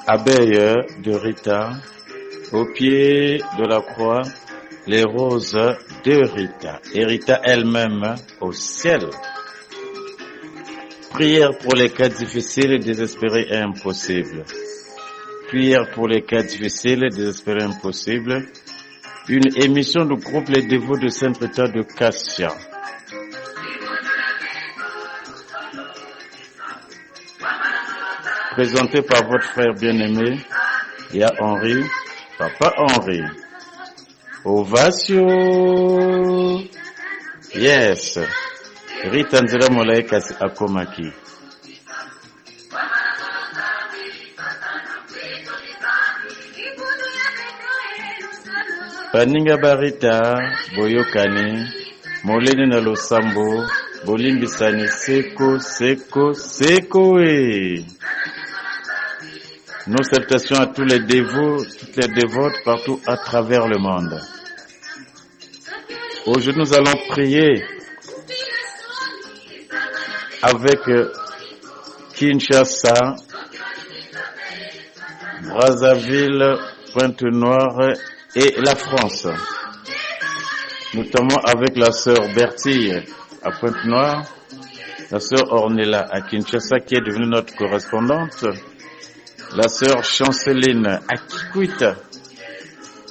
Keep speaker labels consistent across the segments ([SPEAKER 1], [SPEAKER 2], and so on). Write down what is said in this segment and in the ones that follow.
[SPEAKER 1] Abeille de Rita, au pied de la croix, les roses de Rita, et Rita elle-même au ciel. Prière pour les cas difficiles, désespérés et impossibles. Prière pour les cas difficiles, désespérés et impossibles. Une émission du groupe Les Dévots de Saint-Rita de Cassia. Présenté par votre frère bien-aimé, il y a Henri, Papa Henri. Ovation. Yes. Rita Nzela Molaika Akomaki. Paninga Barita, Boyokani, Moleni na Losambo, Bolimbisani Seko, Nos salutations à tous les dévots, toutes les dévotes partout à travers le monde. Aujourd'hui, nous allons prier avec Kinshasa, Brazzaville, Pointe-Noire et la France. Notamment avec la sœur Bertille à Pointe-Noire, la sœur Ornella à Kinshasa qui est devenue notre correspondante, la sœur Chanceline à Kikwit,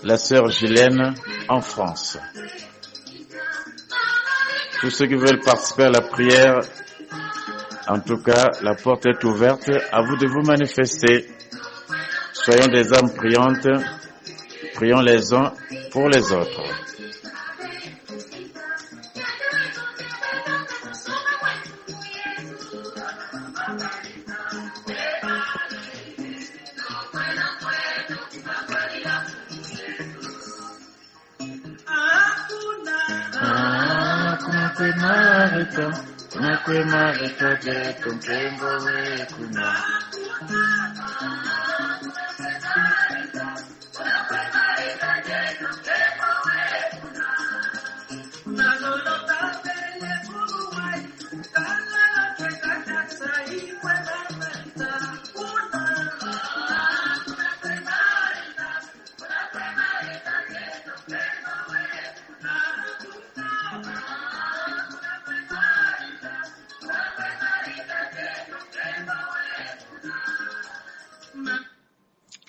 [SPEAKER 1] la sœur Gilène en France. Tous ceux qui veulent participer à la prière, en tout cas, la porte est ouverte. À vous de vous manifester. Soyons des âmes priantes. Prions les uns pour les autres.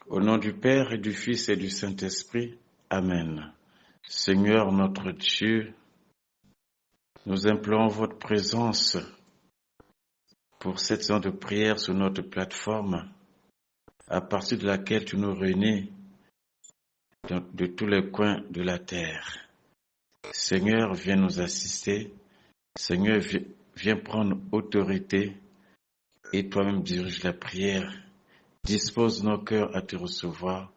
[SPEAKER 1] Au nom du Père et du Fils et du Saint-Esprit, Amen. Seigneur notre Dieu, nous implorons votre présence pour cette séance de prière sur notre plateforme, à partir de laquelle tu nous réunis de tous les coins de la terre. Seigneur, viens nous assister. Seigneur, viens prendre autorité et toi-même dirige la prière. Dispose nos cœurs à te recevoir,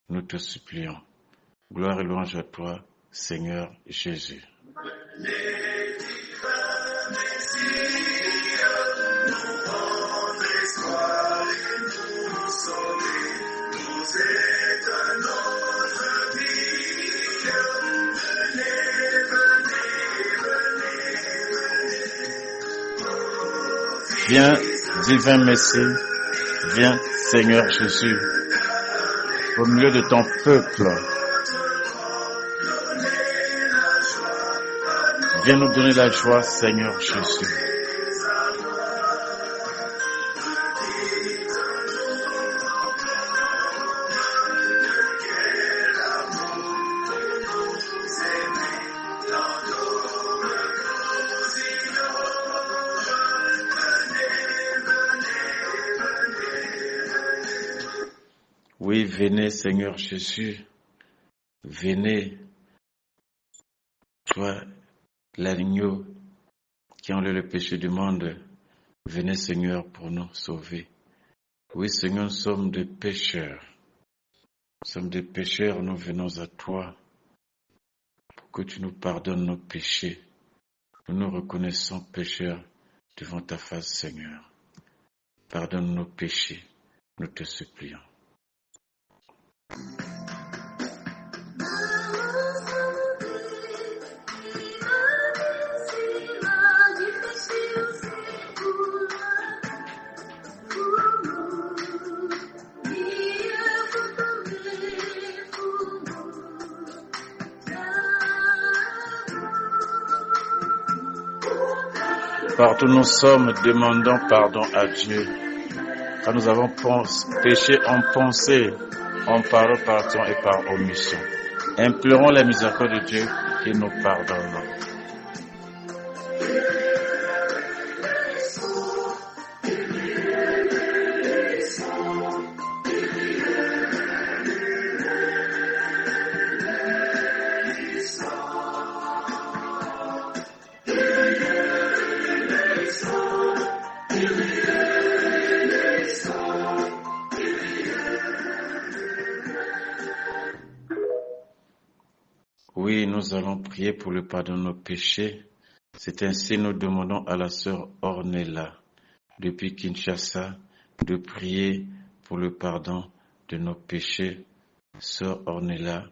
[SPEAKER 1] nous te supplions. Gloire et louange à toi, Seigneur Jésus. Viens, divin Messie, viens, Seigneur Jésus, au milieu de ton peuple. Viens nous donner la joie, Seigneur Jésus. Oui, venez, Seigneur Jésus, venez, toi, l'agneau qui enlève le péché du monde, venez, Seigneur, pour nous sauver. Oui, Seigneur, nous sommes des pécheurs. Nous sommes des pécheurs, nous venons à toi pour que tu nous pardonnes nos péchés. Nous nous reconnaissons pécheurs devant ta face, Seigneur. Pardonne nos péchés, nous te supplions. Partout où nous sommes, demandons pardon à Dieu. Quand nous avons péché en pensée, en parole, par action et par omission. Implorons la miséricorde de Dieu qui nous pardonne. Oui, nous allons prier pour le pardon de nos péchés. C'est ainsi nous demandons à la sœur Ornella, depuis Kinshasa, de prier pour le pardon de nos péchés. Sœur Ornella,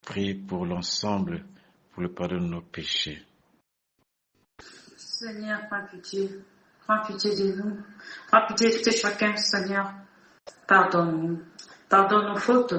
[SPEAKER 1] prie pour l'ensemble, pour le pardon de nos péchés.
[SPEAKER 2] Seigneur, prends pitié de nous, prends pitié de chacun, Seigneur. Pardonne-nous, pardonne nos fautes,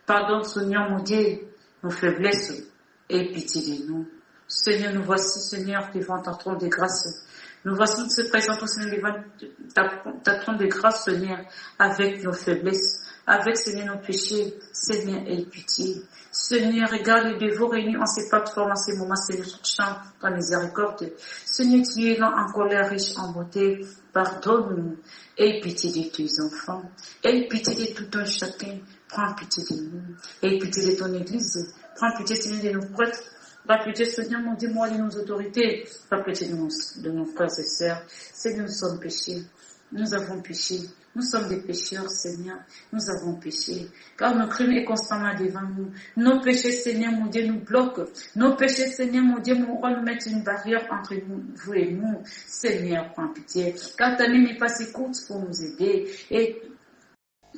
[SPEAKER 2] pardonne, Seigneur mon Dieu, nos faiblesses, et pitié de nous. Seigneur, nous voici, Seigneur, devant ta trône de grâce. Nous voici, nous te présentons, Seigneur, devant ta trône de grâce, Seigneur, avec nos faiblesses, avec, Seigneur, nos péchés. Seigneur, aie pitié. Seigneur, regarde les dévots réunis en ces plateformes, en ces moments, Seigneur, chante ta miséricorde. Seigneur, tu es là en colère, riche en beauté. Pardonne-nous. Aie pitié de tes enfants. Aie pitié de tout un chacun. Prends pitié de nous. Aie pitié de ton Église. Prends pitié, Seigneur, de nos prêtres. Prends pitié, Seigneur, mon Dieu, moi, de nos autorités. Prends pitié de nos frères et sœurs. Seigneur, nous sommes péchés. Nous avons péché. Nous sommes des pécheurs, Seigneur. Nous avons péché. Car nos crimes est constamment devant nous. Nos péchés, Seigneur, mon Dieu, nous bloquent. Nos péchés, Seigneur, mon Dieu, nous mettent une barrière entre vous et nous. Seigneur, prends pitié. Car ta main n'est pas si courte pour nous aider. Et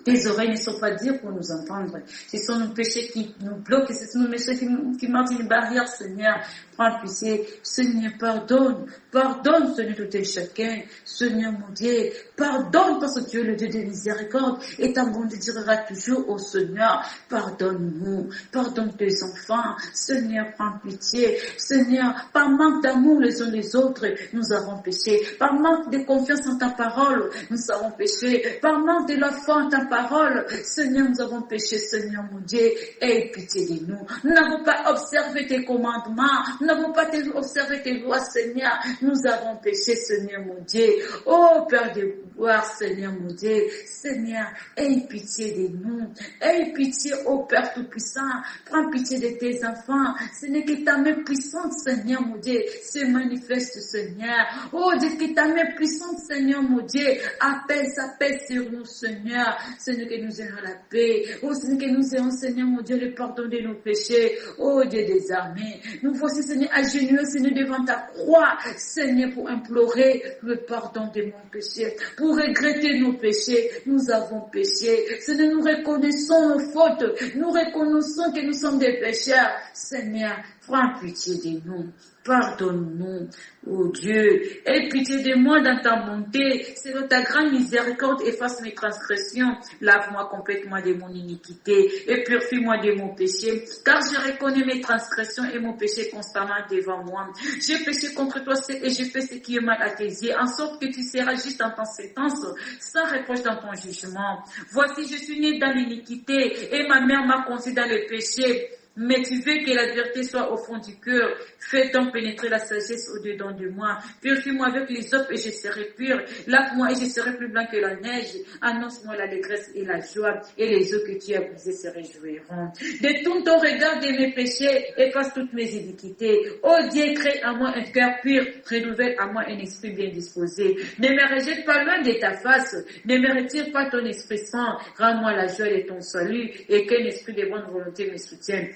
[SPEAKER 2] tes oreilles ne sont pas dures pour nous entendre. Ce sont nos péchés qui nous bloquent. Ce sont nos péchés qui mettent une barrière, Seigneur. Prends pitié. Seigneur, pardonne. Pardonne, Seigneur, tout et chacun. Seigneur, mon Dieu, pardonne parce que tu es le Dieu de miséricorde. Et ta bonté durera toujours au Seigneur. Pardonne-nous. Pardonne tes enfants. Seigneur, prends pitié. Seigneur, par manque d'amour les uns les autres, nous avons péché. Par manque de confiance en ta parole, nous avons péché. Par manque de la foi en ta parole, Seigneur, nous avons péché, Seigneur, mon Dieu. Aie pitié de nous. Nous n'avons pas observé tes commandements. Nous n'avons pas observé tes lois, Seigneur. Nous avons péché, Seigneur, mon Dieu. Oh, Père de gloire, Seigneur, mon Dieu. Seigneur, aie pitié de nous. Aie pitié, oh Père Tout-Puissant. Prends pitié de tes enfants. Ce n'est que ta main puissante, Seigneur, mon Dieu, se manifeste, Seigneur. Oh, Dieu, que ta main puissante, Seigneur, mon Dieu, s'appelle sur nous, Seigneur. Seigneur, que nous ayons la paix. Oh, Seigneur, que nous ayons, Seigneur, mon Dieu, le pardon de nos péchés. Oh, Dieu des armées. Nous voici, Seigneur, agenouillés, Seigneur, devant ta croix, Seigneur, pour implorer le pardon de mon péché, pour regretter nos péchés. Nous avons péché. Seigneur, nous reconnaissons nos fautes. Nous reconnaissons que nous sommes des pécheurs. Seigneur, prends pitié de nous. Pardonne-nous, oh Dieu. Aie pitié de moi dans ta bonté. Selon ta grande miséricorde, efface mes transgressions. Lave-moi complètement de mon iniquité et purifie-moi de mon péché. Car je reconnais mes transgressions et mon péché constamment devant moi. J'ai péché contre toi et j'ai fait ce qui est mal à tes yeux, en sorte que tu seras juste en ton sentence, sans reproche dans ton jugement. Voici, je suis né dans l'iniquité et ma mère m'a conçu dans le péché. Mais tu veux que la vérité soit au fond du cœur. Fais donc pénétrer la sagesse au-dedans de moi. Purifie-moi avec les eaux et je serai pur. Lave-moi et je serai plus blanc que la neige. Annonce-moi l'allégresse et la joie. Et les eaux que tu as brisées se réjouiront. Détourne ton regard de mes péchés. Efface toutes mes iniquités. Oh Dieu, crée à moi un cœur pur. Renouvelle à moi un esprit bien disposé. Ne me rejette pas loin de ta face. Ne me retire pas ton esprit saint. Rends-moi la joie de ton salut. Et qu'un esprit de bonne volonté me soutienne.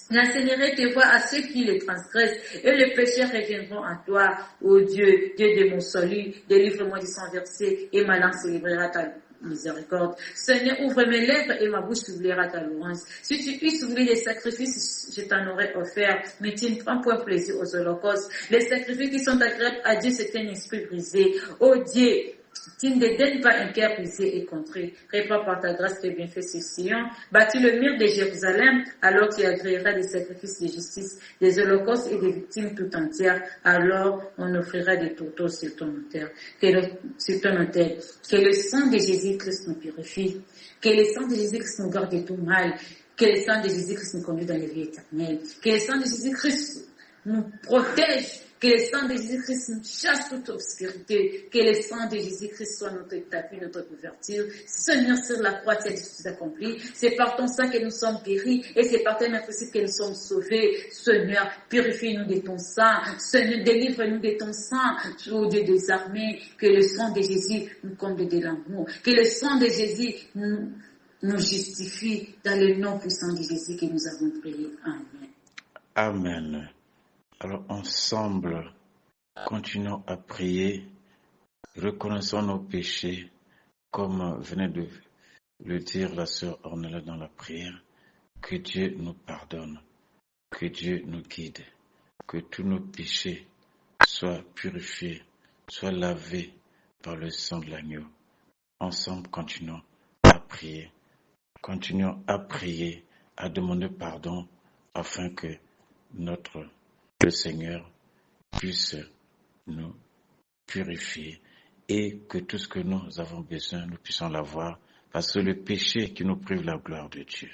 [SPEAKER 2] J'enseignerai tes voies à ceux qui les transgressent, et les pécheurs reviendront à toi, ô Dieu, Dieu de mon salut. Délivre-moi du sang versé, et ma langue célébrera ta miséricorde. Seigneur, ouvre mes lèvres et ma bouche publiera ta louange. Si tu eusses voulu des sacrifices, je t'en aurais offert, mais tu ne prends point plaisir aux holocaustes. Les sacrifices qui sont agréables à Dieu, c'est un esprit brisé. Ô Dieu, Tu ne dédaignes pas un cœur brisé et contré. Répands par ta grâce tes bienfaits sur Sion. Bâtis le mur de Jérusalem, alors tu agréeras des sacrifices de justice, des holocaustes et des victimes tout entières. Alors on offrira des tourteaux sur ton autel. Que le sang de Jésus-Christ nous purifie. Que le sang de Jésus-Christ nous garde de tout mal. Que le sang de Jésus-Christ nous conduise dans la vie éternelle. Que le sang de Jésus-Christ nous protège. Que le sang de Jésus-Christ nous chasse toute obscurité. Que le sang de Jésus-Christ soit notre tapis, notre couverture. Seigneur, sur la croix, tu as tout accompli. C'est par ton sang que nous sommes guéris. Et c'est par ton sacrifice que nous sommes sauvés. Seigneur, purifie-nous de ton sang. Seigneur, délivre-nous de ton sang. Ô Dieu des armées, que le sang de Jésus nous comble de l'amour. Que le sang de Jésus nous justifie dans le nom puissant de Jésus que nous avons prié. Amen.
[SPEAKER 1] Amen. Alors ensemble, continuons à prier, reconnaissons nos péchés, comme venait de le dire la sœur Ornella dans la prière, que Dieu nous pardonne, que Dieu nous guide, que tous nos péchés soient purifiés, soient lavés par le sang de l'agneau. Ensemble, continuons à prier, à demander pardon, afin que le Seigneur puisse nous purifier et que tout ce que nous avons besoin, nous puissions l'avoir, parce que le péché qui nous prive la gloire de Dieu.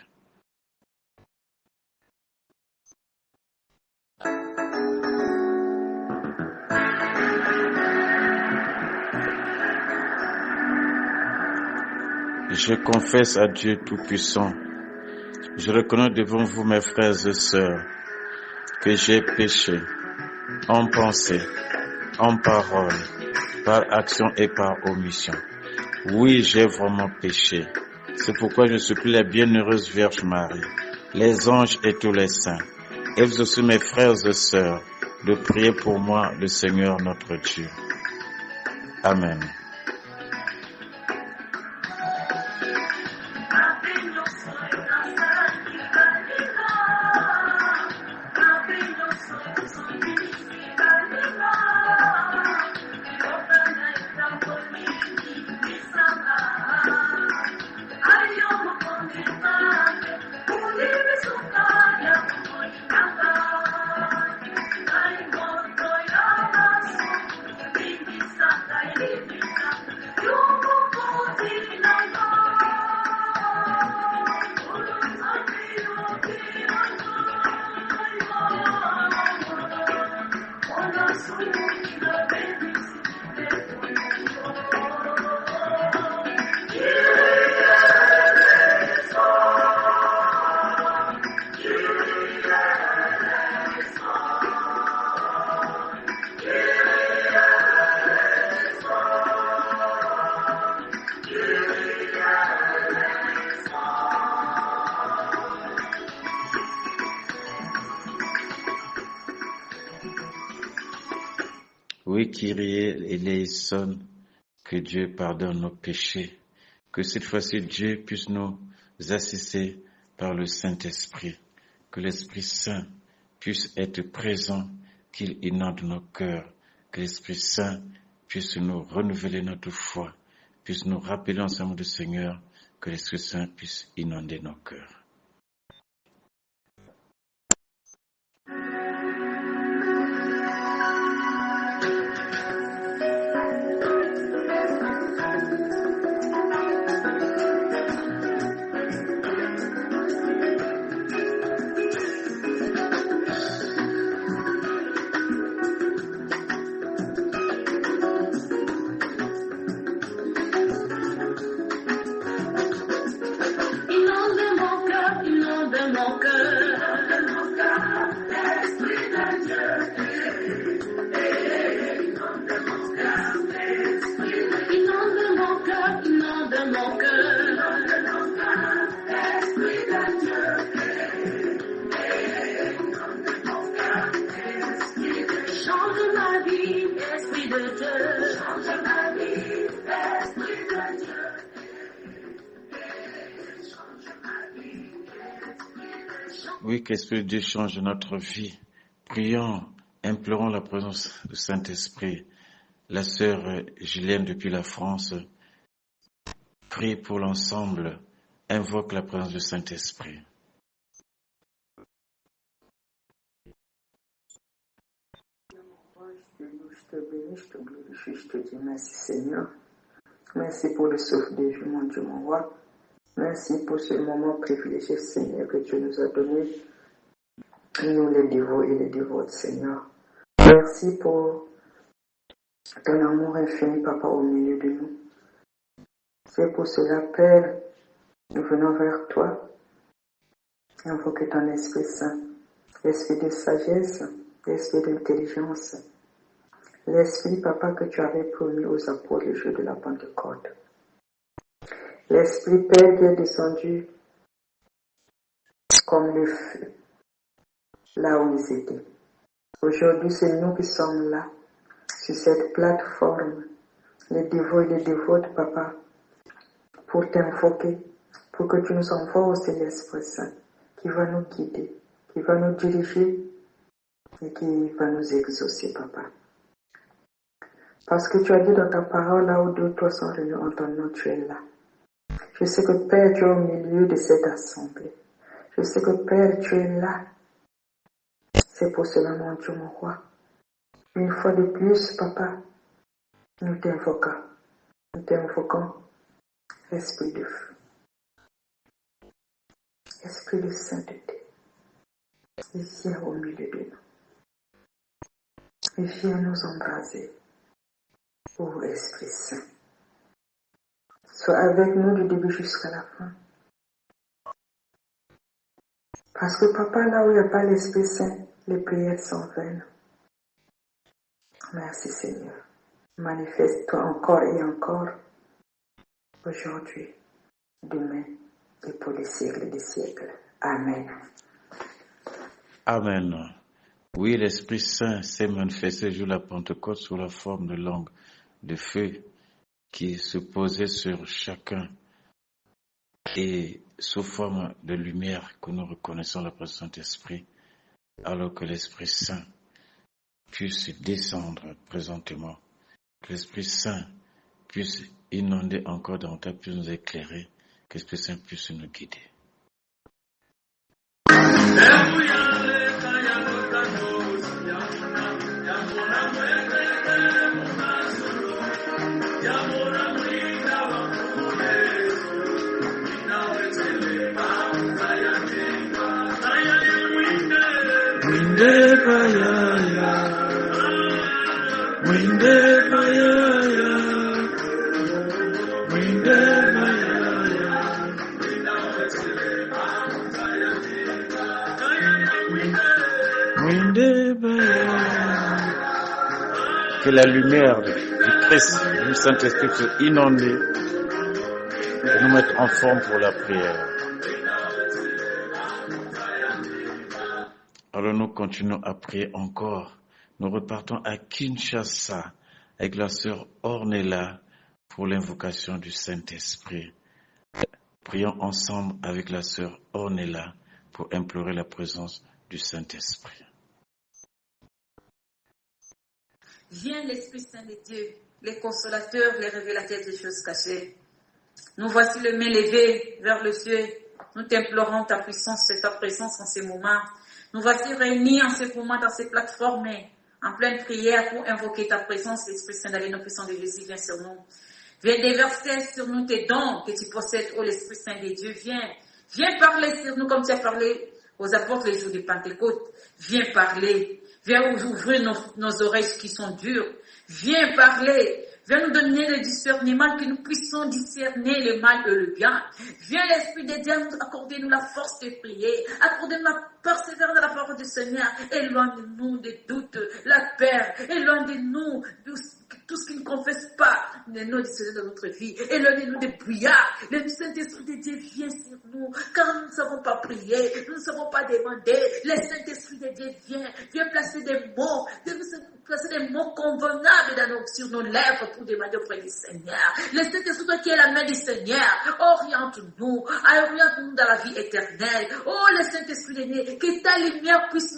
[SPEAKER 1] Je confesse à Dieu Tout-Puissant, je reconnais devant vous, mes frères et sœurs, que j'ai péché en pensée, en parole, par action et par omission. Oui, j'ai vraiment péché. C'est pourquoi je supplie la bienheureuse Vierge Marie, les anges et tous les saints, et vous aussi mes frères et sœurs, de prier pour moi le Seigneur notre Dieu. Amen. Oui, Kyrie eleison, que Dieu pardonne nos péchés, que cette fois-ci Dieu puisse nous assister par le Saint-Esprit, que l'Esprit Saint puisse être présent, qu'il inonde nos cœurs, que l'Esprit Saint puisse nous renouveler notre foi, puisse nous rappeler ensemble du Seigneur, que l'Esprit Saint puisse inonder nos cœurs. Oui, qu'Esprit de Dieu change notre vie. Prions, implorons la présence du Saint-Esprit, la sœur Ghislaine depuis la France. Prie pour l'ensemble. Invoque la présence du Saint-Esprit.
[SPEAKER 3] Je te bénis, je te glorifie, je te dis merci Seigneur. Merci pour le souffle de vie, mon Dieu, mon roi. Merci pour ce moment privilégié, Seigneur, que tu nous as donné, nous les dévots et les dévotes, Seigneur. Merci pour ton amour infini, Papa, au milieu de nous. C'est pour cela, Père, nous venons vers toi, invoquer ton Esprit Saint, l'Esprit de sagesse, l'Esprit d'intelligence, l'Esprit, Papa, que tu avais promis aux apôtres le jour de la Pentecôte. L'Esprit, Père, qui est descendu comme le feu, là où ils étaient. Aujourd'hui, c'est nous qui sommes là, sur cette plateforme, les dévots et les dévotes, Papa, pour t'invoquer, pour que tu nous envoies aussi l'Esprit Saint, qui va nous guider, qui va nous diriger et qui va nous exaucer, Papa. Parce que tu as dit dans ta parole, là où deux ou trois sont réunis en ton nom, tu es là. Je sais que Père, tu es au milieu de cette assemblée. Je sais que Père, tu es là. C'est pour cela, mon Dieu, mon roi. Une fois de plus, Papa, nous t'invoquons. Nous t'invoquons, Esprit de feu. Esprit de sainteté. Viens au milieu de nous. Et viens nous embraser. Ô Esprit Saint. Sois avec nous du début jusqu'à la fin. Parce que Papa, là où il n'y a pas l'Esprit Saint, les prières sont vaines. Merci Seigneur. Manifeste-toi encore et encore, aujourd'hui, demain et pour les siècles des siècles. Amen.
[SPEAKER 1] Amen. Oui, l'Esprit Saint s'est manifesté le jour de la Pentecôte sous la forme de langue de feu qui se posait sur chacun et sous forme de lumière que nous reconnaissons la présence de l'Esprit, alors que l'Esprit Saint puisse descendre présentement, que l'Esprit Saint puisse inonder encore davantage, puisse nous éclairer, que l'Esprit Saint puisse nous guider. Que la lumière du Christ, du Saint-Esprit puisse inonder et nous mettre en forme pour la prière. Alors nous continuons à prier encore. Nous repartons à Kinshasa avec la sœur Ornella pour l'invocation du Saint-Esprit. Prions ensemble avec la sœur Ornella pour implorer la présence du Saint-Esprit.
[SPEAKER 2] Viens l'Esprit Saint de Dieu, les consolateurs, les révélateurs des choses cachées. Nous voici les mains levées vers le ciel. Nous t'implorons ta puissance et ta présence en ces moments. Nous voici réunis en ce moment dans ces plateformes, en pleine prière pour invoquer ta présence, l'Esprit Saint, dans les noms puissants de Jésus, viens sur nous. Viens déverser sur nous tes dons que tu possèdes, ô l'Esprit Saint de Dieu. Viens parler sur nous comme tu as parlé aux apôtres les jours de Pentecôte. Viens parler. Viens ouvrir nos oreilles qui sont dures. Viens parler. Viens nous donner le discernement, que nous puissions discerner le mal et le bien. Viens l'Esprit de Dieu, accorder-nous la force de prier. Accordez-nous la persévérance de la parole du Seigneur. Éloigne-nous des doutes, la peur. Éloigne-nous tout ce qui ne confesse pas les noms du Seigneur dans notre vie. Éloignez-nous des brouillards. Le Saint-Esprit de Dieu vient sur nous, car nous ne savons pas prier, nous ne savons pas demander. Le Saint-Esprit de Dieu vient placer des mots, placer des mots convenables sur nos lèvres pour demander auprès du Seigneur. Le Saint-Esprit, toi qui es la main du Seigneur, oriente-nous dans la vie éternelle. Oh, le Saint-Esprit de Dieu, que ta lumière puisse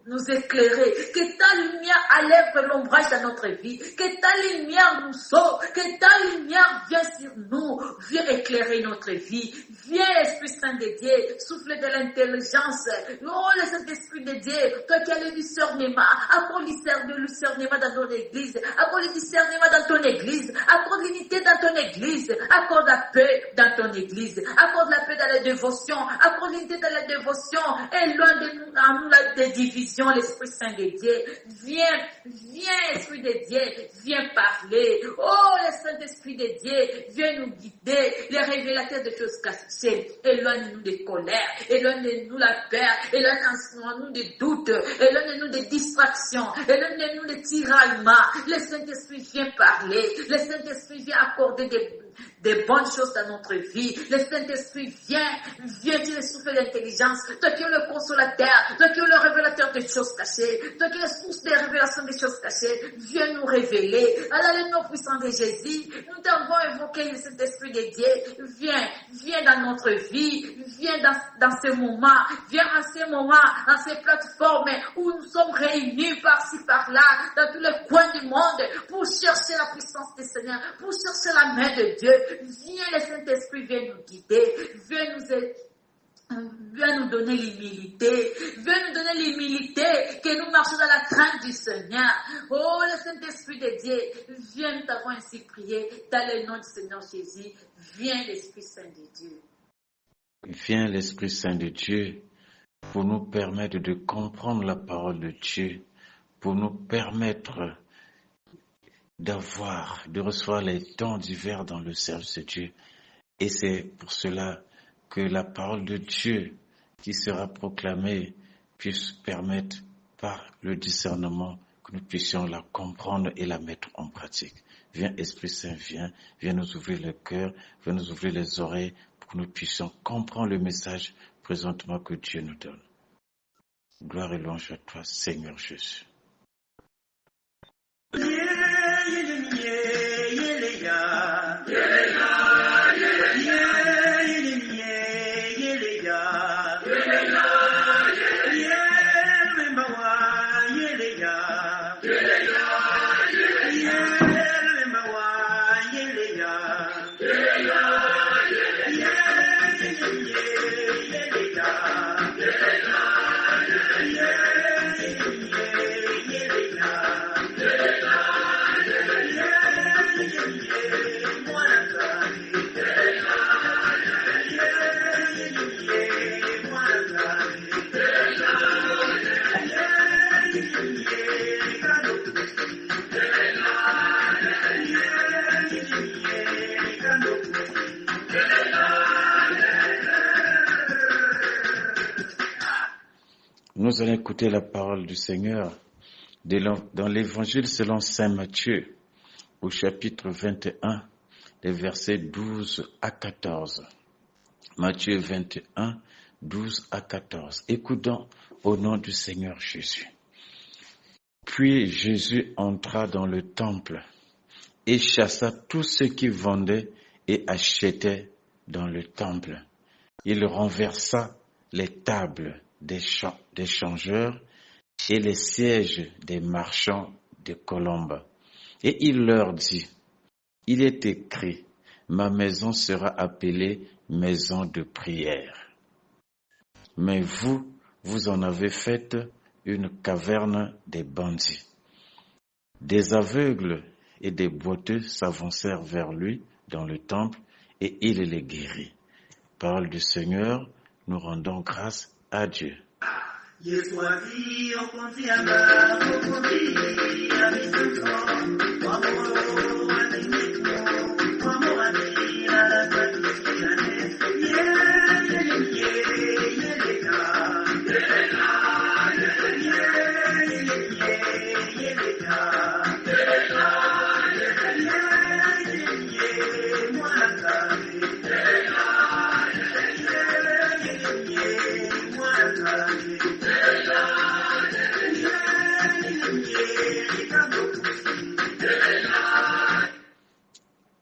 [SPEAKER 2] nous éclairer, que ta lumière enlève l'ombrage dans notre vie, que ta lumière nous sauve, que ta lumière vienne sur nous, viens éclairer notre vie. Viens, Esprit Saint de Dieu, souffle de l'intelligence. Oh, le Saint-Esprit de Dieu, toi qui as le discernement, accorde le discernement dans ton église, accorde le discernement dans ton église, accorde l'unité dans ton église, accorde la paix dans ton église, accorde la paix dans les dévotions, accorde l'unité dans les dévotions, éloigne de nous des divisions, l'Esprit Saint de Dieu. Viens, Esprit de Dieu, viens parler. Oh, le Saint-Esprit de Dieu, viens nous guider, les révélateurs de choses cachées. Éloigne-nous des colères, éloigne-nous la peur, éloigne-nous des doutes, éloigne-nous des distractions, éloigne-nous des tiraillements. Le Saint-Esprit vient parler, le Saint-Esprit vient accorder des bonnes choses dans notre vie. Le Saint-Esprit vient tu le souffle d'intelligence, toi qui es le consolateur, toi qui es le révélateur des choses cachées, toi qui es la source des révélations des choses cachées, viens nous révéler. À le nom puissant de Jésus, nous t'avons évoqué le Saint-Esprit de Dieu. Viens dans notre vie, viens dans ce moment, viens en ce moment, dans ces plateformes où nous sommes réunis par-ci, par-là, dans tous les coins du monde, pour chercher la puissance du Seigneur, pour chercher la main de Dieu. Viens, le Saint-Esprit, viens nous guider, viens nous donner l'humilité, que nous marchons dans la crainte du Seigneur. Oh, le Saint-Esprit de Dieu, viens, nous t'avons ainsi prié, dans le nom du Seigneur Jésus, viens l'Esprit Saint de Dieu.
[SPEAKER 1] Viens l'Esprit Saint de Dieu pour nous permettre de comprendre la parole de Dieu, pour nous permettre de recevoir les dons divers dans le service de Dieu. Et c'est pour cela que la parole de Dieu qui sera proclamée puisse permettre par le discernement que nous puissions la comprendre et la mettre en pratique. Viens Esprit Saint, viens nous ouvrir le cœur, viens nous ouvrir les oreilles pour que nous puissions comprendre le message présentement que Dieu nous donne. Gloire et louange à toi, Seigneur Jésus. Nous allons écouter la parole du Seigneur dans l'évangile selon saint Matthieu, au chapitre 21, les versets 12 à 14. Matthieu 21, 12 à 14. Écoutons au nom du Seigneur Jésus. Puis Jésus entra dans le temple et chassa tous ceux qui vendaient et achetaient dans le temple. Il renversa les tables des changeurs et les sièges des marchands de colombes. Et il leur dit, il est écrit, ma maison sera appelée maison de prière. Mais vous en avez fait une caverne des bandits. Des aveugles et des boiteux s'avancèrent vers lui dans le temple et il les guérit. Parole du Seigneur, nous rendons grâce à Dieu.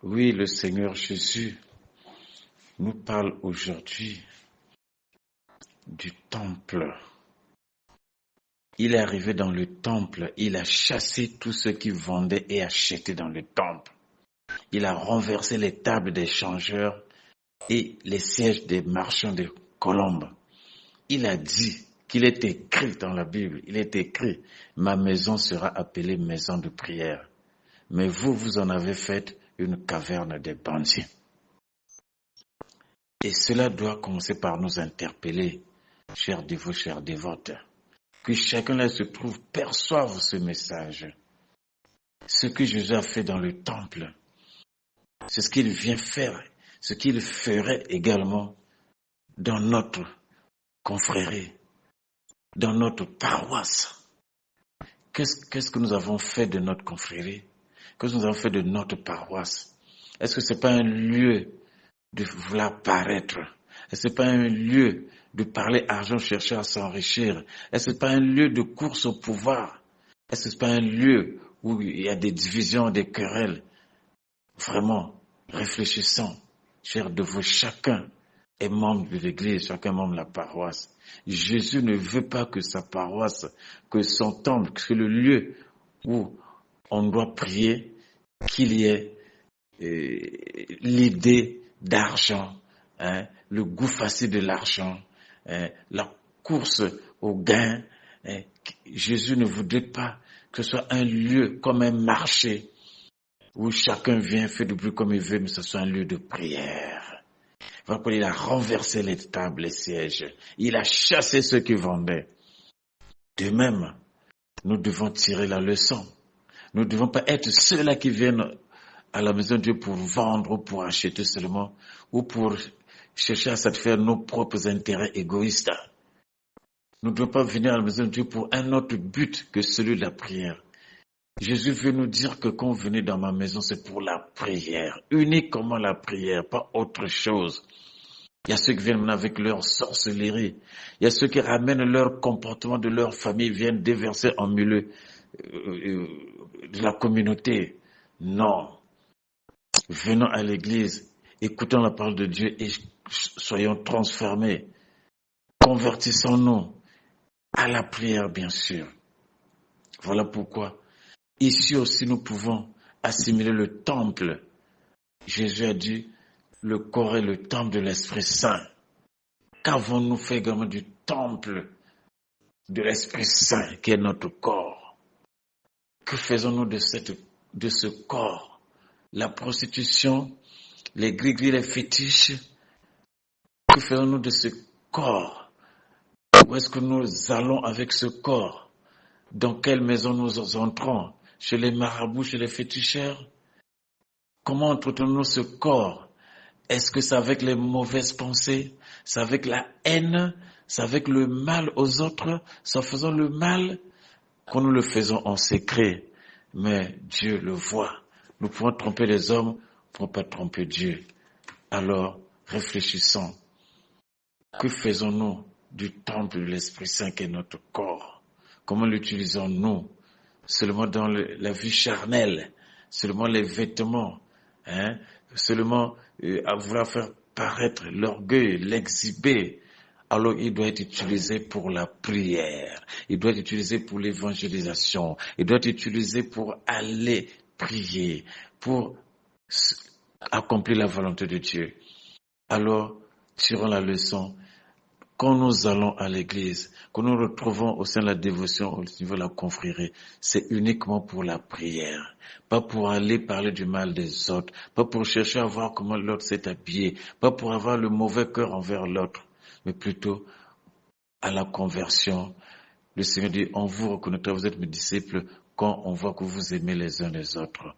[SPEAKER 1] Oui, le Seigneur Jésus nous parle aujourd'hui du temple. Il est arrivé dans le temple, il a chassé tous ceux qui vendaient et achetaient dans le temple. Il a renversé les tables des changeurs et les sièges des marchands de colombes. Il a dit qu'il est écrit dans la Bible, il est écrit, ma maison sera appelée maison de prière. Mais vous en avez fait une caverne des bandits. Et cela doit commencer par nous interpeller, chers dévots, chers dévotes, que chacun là se trouve perçoive ce message. Ce que Jésus a fait dans le temple, c'est ce qu'il vient faire, ce qu'il ferait également dans notre confrérie, dans notre paroisse. Qu'est-ce que nous avons fait de notre confrérie? Qu'est-ce que nous avons fait de notre paroisse? Est-ce que ce n'est pas un lieu de vouloir paraître? Est-ce que ce n'est pas un lieu de parler argent, chercher à s'enrichir? Est-ce que ce n'est pas un lieu de course au pouvoir? Est-ce que ce n'est pas un lieu où il y a des divisions, des querelles? Vraiment, réfléchissons, chers de vous, chacun est membre de l'Église, chacun est membre de la paroisse. Jésus ne veut pas que sa paroisse, que son temple, que le lieu où on doit prier, qu'il y ait l'idée d'argent, le goût facile de l'argent, la course au gain. Jésus ne voudrait pas que ce soit un lieu comme un marché où chacun vient, fait du bruit comme il veut, mais ce soit un lieu de prière. Il a renversé les tables, les sièges. Il a chassé ceux qui vendaient. De même, nous devons tirer la leçon. Nous ne devons pas être ceux-là qui viennent à la maison de Dieu pour vendre ou pour acheter seulement, ou pour chercher à satisfaire nos propres intérêts égoïstes. Nous ne devons pas venir à la maison de Dieu pour un autre but que celui de la prière. Jésus veut nous dire que quand vous venez dans ma maison, c'est pour la prière, uniquement la prière, pas autre chose. Il y a ceux qui viennent avec leur sorcellerie. Il y a ceux qui ramènent leur comportement de leur famille, viennent déverser en milieu de la communauté. Non. Venons à l'église, écoutons la parole de Dieu et soyons transformés. Convertissons-nous à la prière, bien sûr. Voilà pourquoi ici aussi nous pouvons assimiler le temple. Jésus a dit, le corps est le temple de l'Esprit Saint. Qu'avons-nous fait également du temple de l'Esprit Saint qui est notre corps? Que faisons-nous de ce corps? La prostitution, les gris-gris, les fétiches. Que faisons-nous de ce corps? Où est-ce que nous allons avec ce corps? Dans quelle maison nous entrons? Chez les marabouts, chez les féticheurs? Comment entretenons-nous ce corps? Est-ce que c'est avec les mauvaises pensées? C'est avec la haine? C'est avec le mal aux autres? C'est en faisant le mal qu'on nous le faisons en secret? Mais Dieu le voit. Nous pouvons tromper les hommes, nous ne pouvons pas tromper Dieu. Alors, réfléchissons. Que faisons-nous du temple de l'Esprit Saint qui est notre corps? Comment l'utilisons-nous? Seulement dans la vie charnelle, seulement les vêtements, seulement à vouloir faire paraître l'orgueil, l'exhiber. Alors il doit être utilisé pour la prière, il doit être utilisé pour l'évangélisation, il doit être utilisé pour aller prier, pour accomplir la volonté de Dieu. Alors, tirons la leçon. Quand nous allons à l'église, quand nous nous retrouvons au sein de la dévotion, au niveau de la confrérie, c'est uniquement pour la prière. Pas pour aller parler du mal des autres, pas pour chercher à voir comment l'autre s'est habillé, pas pour avoir le mauvais cœur envers l'autre, mais plutôt à la conversion. Le Seigneur dit, on vous reconnaîtra, vous êtes mes disciples, quand on voit que vous aimez les uns les autres.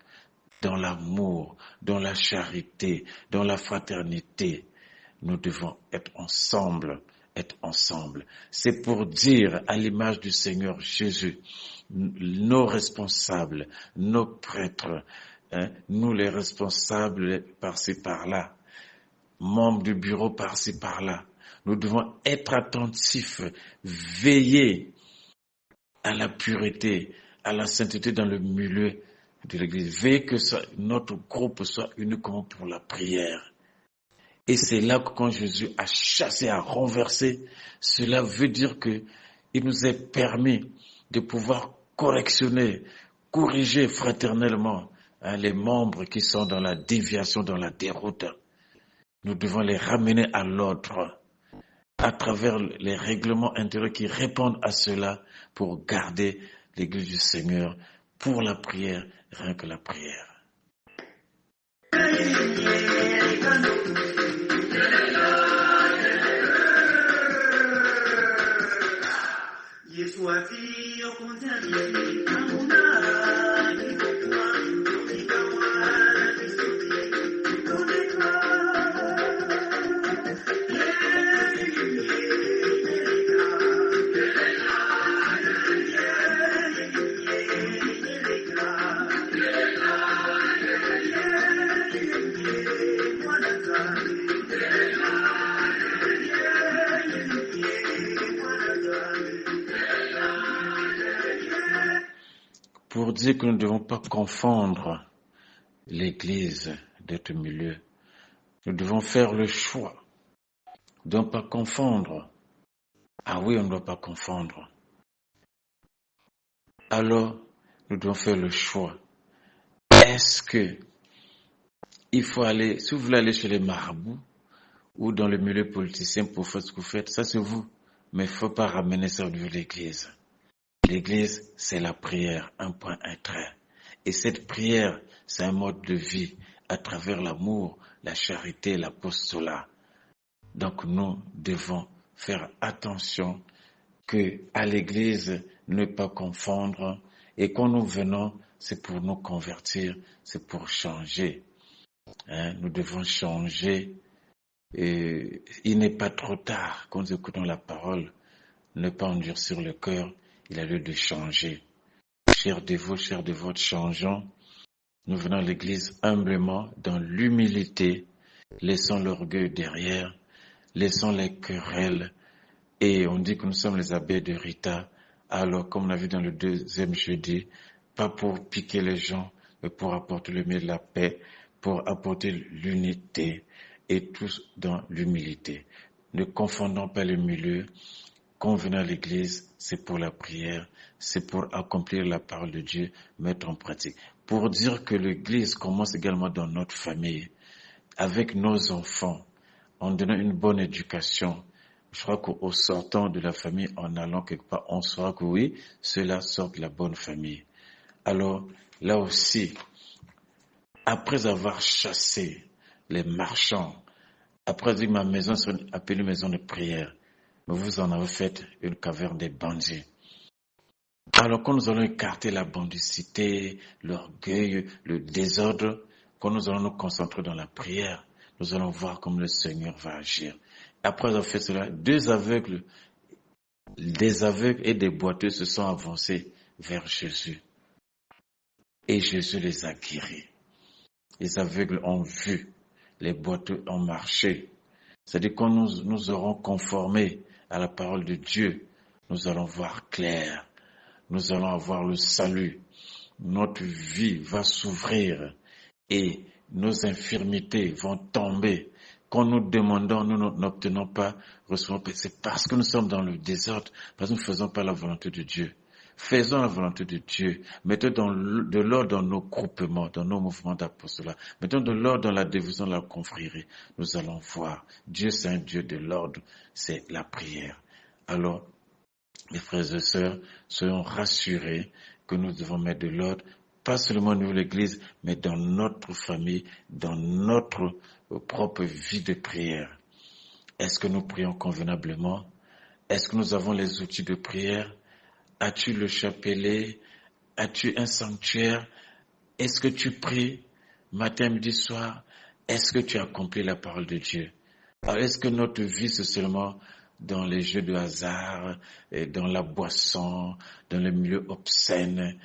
[SPEAKER 1] Dans l'amour, dans la charité, dans la fraternité, nous devons être ensemble. C'est pour dire à l'image du Seigneur Jésus, nos responsables, nos prêtres, nous les responsables par-ci par-là, membres du bureau par-ci par-là, nous devons être attentifs, veiller à la pureté, à la sainteté dans le milieu de l'Église. Veillez que notre groupe soit uniquement pour la prière. Et c'est là que quand Jésus a chassé, a renversé, cela veut dire que il nous est permis de pouvoir correctionner, corriger fraternellement les membres qui sont dans la déviation, dans la déroute. Nous devons les ramener à l'ordre à travers les règlements intérieurs qui répondent à cela pour garder l'Église du Seigneur pour la prière, rien que la prière. Pour dire que nous ne devons pas confondre l'Église d'autres milieux, nous devons faire le choix de ne pas confondre. Ah oui, on ne doit pas confondre. Alors, nous devons faire le choix. Est-ce que il faut aller, si vous voulez aller chez les marabouts ou dans le milieu politicien pour faire ce que vous faites, ça c'est vous. Mais il ne faut pas ramener ça au niveau de l'Église. L'Église, c'est la prière, un point, un trait. Et cette prière, c'est un mode de vie à travers l'amour, la charité, l'apostolat. Donc nous devons faire attention que à l'Église, ne pas confondre. Et quand nous venons, c'est pour nous convertir, c'est pour changer. Nous devons changer. Et il n'est pas trop tard quand nous écoutons la parole, ne pas endurcir le cœur. Il a lieu de changer. Chers dévotes, changeons. Nous venons à l'église humblement, dans l'humilité. Laissons l'orgueil derrière. Laissons les querelles. Et on dit que nous sommes les abbés de Rita. Alors, comme on a vu dans le deuxième jeudi, pas pour piquer les gens, mais pour apporter le mieux de la paix, pour apporter l'unité, et tous dans l'humilité. Ne confondons pas les milieux. Quand on vient à l'église, c'est pour la prière, c'est pour accomplir la parole de Dieu, mettre en pratique. Pour dire que l'église commence également dans notre famille, avec nos enfants, en donnant une bonne éducation. Je crois qu'au sortant de la famille, en allant quelque part, on saura que oui, cela sort de la bonne famille. Alors, là aussi, après avoir chassé les marchands, après dire ma maison sera appelée maison de prière, vous en avez fait une caverne des bandits. Alors quand nous allons écarter la bandicité, l'orgueil, le désordre, quand nous allons nous concentrer dans la prière, nous allons voir comme le Seigneur va agir. Après avoir fait cela, des aveugles et des boiteux se sont avancés vers Jésus. Et Jésus les a guéris. Les aveugles ont vu, les boiteux ont marché. C'est-à-dire quand nous aurons conformé à la parole de Dieu, nous allons voir clair. Nous allons avoir le salut. Notre vie va s'ouvrir et nos infirmités vont tomber. Quand nous demandons, nous n'obtenons pas, recevons pas. C'est parce que nous sommes dans le désordre, parce que nous ne faisons pas la volonté de Dieu. Faisons la volonté de Dieu. Mettons de l'ordre dans nos groupements, dans nos mouvements d'apostolat. Mettons de l'ordre dans la division de la confrérie. Nous allons voir. Dieu, c'est un Dieu de l'ordre. C'est la prière. Alors, mes frères et sœurs, soyons rassurés que nous devons mettre de l'ordre, pas seulement au niveau de l'Église, mais dans notre famille, dans notre propre vie de prière. Est-ce que nous prions convenablement? Est-ce que nous avons les outils de prière? As-tu le chapelet? As-tu un sanctuaire? Est-ce que tu pries matin, midi, soir? Est-ce que tu accomplis la parole de Dieu? Alors, est-ce que notre vie, c'est seulement dans les jeux de hasard, dans la boisson, dans le milieu obscène?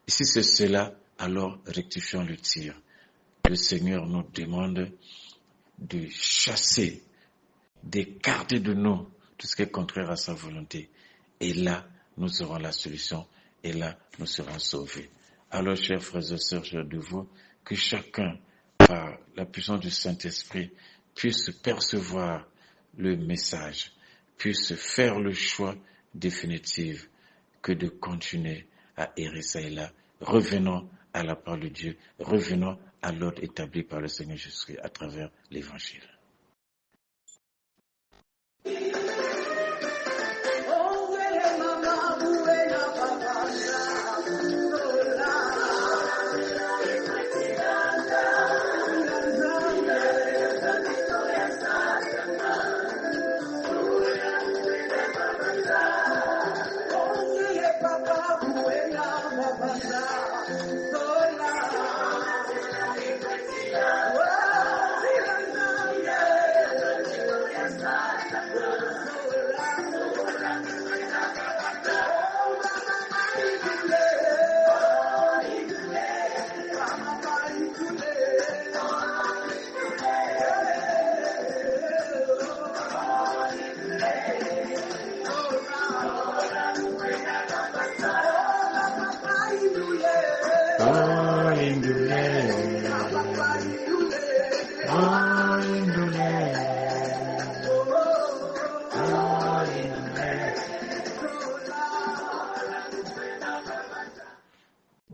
[SPEAKER 1] Si c'est cela, alors rectifions le tir. Le Seigneur nous demande de chasser, d'écarter de nous tout ce qui est contraire à sa volonté. Et là, nous aurons la solution. Et là, nous serons sauvés. Alors, chers frères et sœurs, je de vous, que chacun, par la puissance du Saint-Esprit, puisse percevoir le message, puisse faire le choix définitif que de continuer à errer ça et là. Revenons à la parole de Dieu, revenons à l'ordre établi par le Seigneur Jésus à travers l'Évangile.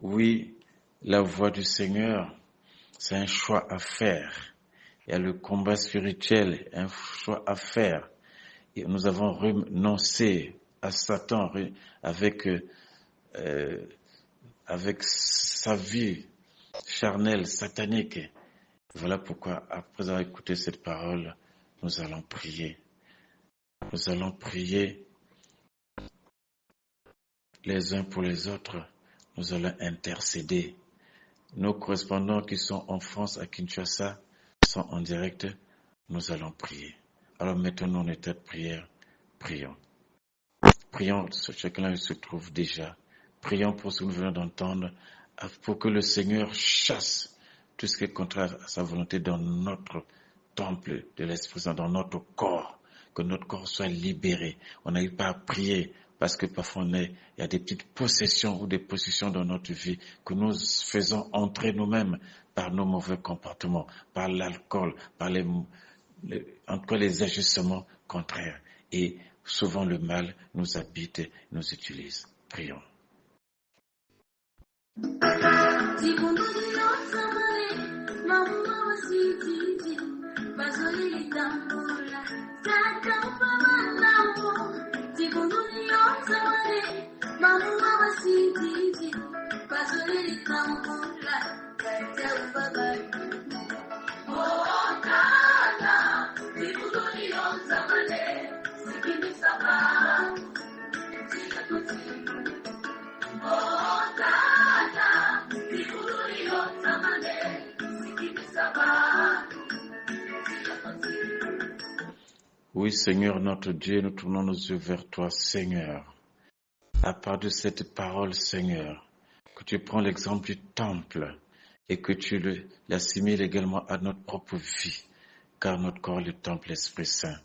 [SPEAKER 1] Oui, la voix du Seigneur, c'est un choix à faire. Il y a le combat spirituel, un choix à faire. Et nous avons renoncé à Satan avec sa vie charnelle, satanique. Voilà pourquoi, après avoir écouté cette parole, nous allons prier. Nous allons prier les uns pour les autres. Nous allons intercéder. Nos correspondants qui sont en France, à Kinshasa, sont en direct. Nous allons prier. Alors mettons-nous en état de prière. Prions. Prions, chacun se trouve déjà. Prions pour ce que nous venons d'entendre, pour que le Seigneur chasse tout ce qui est contraire à sa volonté dans notre temple de l'Esprit Saint, dans notre corps. Que notre corps soit libéré. On n'arrive pas à prier parce que parfois il y a des petites possessions ou des possessions dans notre vie que nous faisons entrer nous-mêmes par nos mauvais comportements, par l'alcool, par en tout cas les ajustements contraires. Et souvent le mal nous habite, nous utilise. Prions. Oui, Seigneur notre Dieu, nous tournons nos yeux vers toi, Seigneur. À part de cette parole, Seigneur, que tu prends l'exemple du temple et que tu l'assimiles également à notre propre vie, car notre corps est le temple, l'Esprit Saint.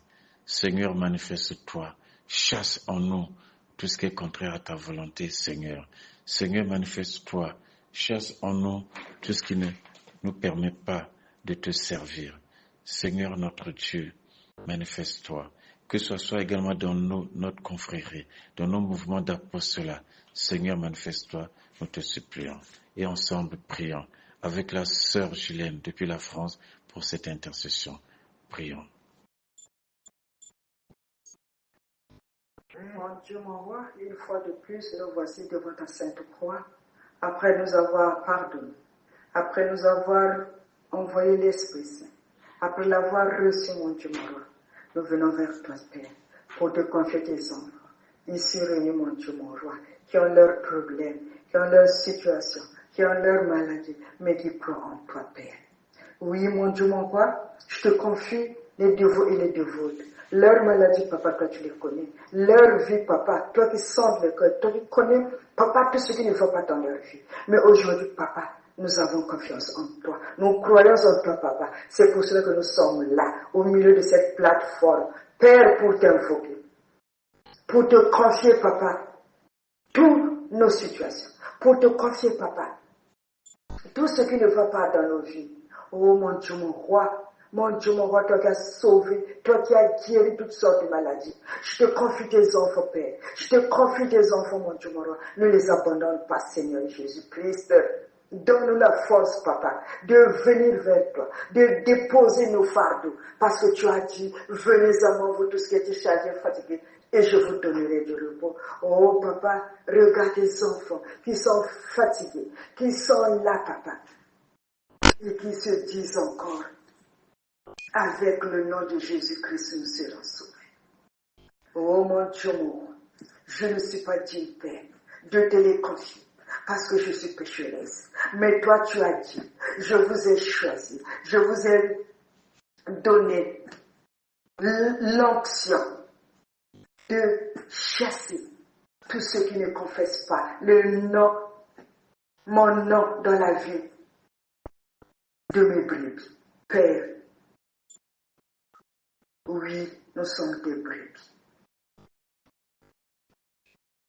[SPEAKER 1] Seigneur, manifeste-toi, chasse en nous tout ce qui est contraire à ta volonté, Seigneur. Seigneur, manifeste-toi, chasse en nous tout ce qui ne nous permet pas de te servir. Seigneur notre Dieu, manifeste-toi, que ce soit également dans notre confrérie, dans nos mouvements d'apostolat. Seigneur, manifeste-toi, nous te supplions. Et ensemble, prions avec la sœur Ghislaine depuis la France pour cette intercession. Prions.
[SPEAKER 3] Mon Dieu, mon roi, une fois de plus, nous voici devant ta sainte croix, après nous avoir pardonné, après nous avoir envoyé l'Esprit Saint, après l'avoir reçu, mon Dieu, mon roi. Nous venons vers toi, Père, pour te confier tes enfants, ici réunis, mon Dieu, mon roi, qui ont leurs problèmes, qui ont leurs situations, qui ont leurs maladies, mais qui croient en toi, Père. Oui, mon Dieu, mon roi, je te confie les dévots et les dévotes. Leur maladie, papa, toi tu les connais. Leur vie, papa, toi qui sondes le cœur, toi qui connais, papa, tout ce qui ne va pas dans leur vie. Mais aujourd'hui, papa, nous avons confiance en toi. Nous croyons en toi, papa. C'est pour cela que nous sommes là, au milieu de cette plateforme. Père, pour t'invoquer, pour te confier, papa, toutes nos situations. Pour te confier, papa, Tout ce qui ne va pas dans nos vies. Oh mon Dieu, mon roi, toi qui as sauvé, toi qui as guéri toutes sortes de maladies. Je te confie tes enfants, Père. Je te confie tes enfants, mon Dieu, mon roi. Ne les abandonne pas, Seigneur Jésus-Christ. Donne-nous la force, Papa, de venir vers toi, de déposer nos fardeaux. Parce que tu as dit, venez à moi, vous tous qui êtes chargés et fatigués, et je vous donnerai du repos. Oh, Papa, regarde tes enfants qui sont fatigués, qui sont là, Papa, et qui se disent encore, avec le nom de Jésus-Christ, nous serons sauvés. Oh, mon Dieu, mon roi, je ne suis pas digne, Père, de te les confier. Parce que je suis pécheresse. Mais toi, tu as dit, je vous ai choisi, je vous ai donné l'onction de chasser tous ceux qui ne confessent pas mon nom dans la vie de mes brebis. Père, oui, nous sommes des brebis.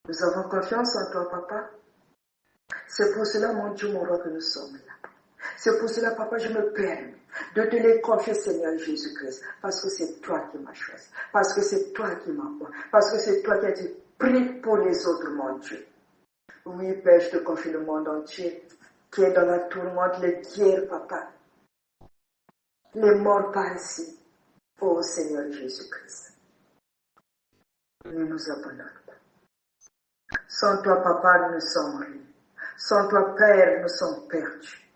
[SPEAKER 3] Nous avons confiance en toi, Papa. C'est pour cela, mon Dieu, mon roi, que nous sommes là. C'est pour cela, Papa, je me permets de te les confier, Seigneur Jésus-Christ, parce que c'est toi qui m'as choisi, parce que c'est toi qui m'envoies, parce que c'est toi qui as dit, prie pour les autres, mon Dieu. Oui, Père, je te confie le monde entier, qui est dans la tourmente, les guerres, Papa, les morts par ici. Oh, Seigneur Jésus-Christ, ne nous abandonne pas. Sans toi, Papa, nous ne sommes rien. Sans toi, Père, nous sommes perdus.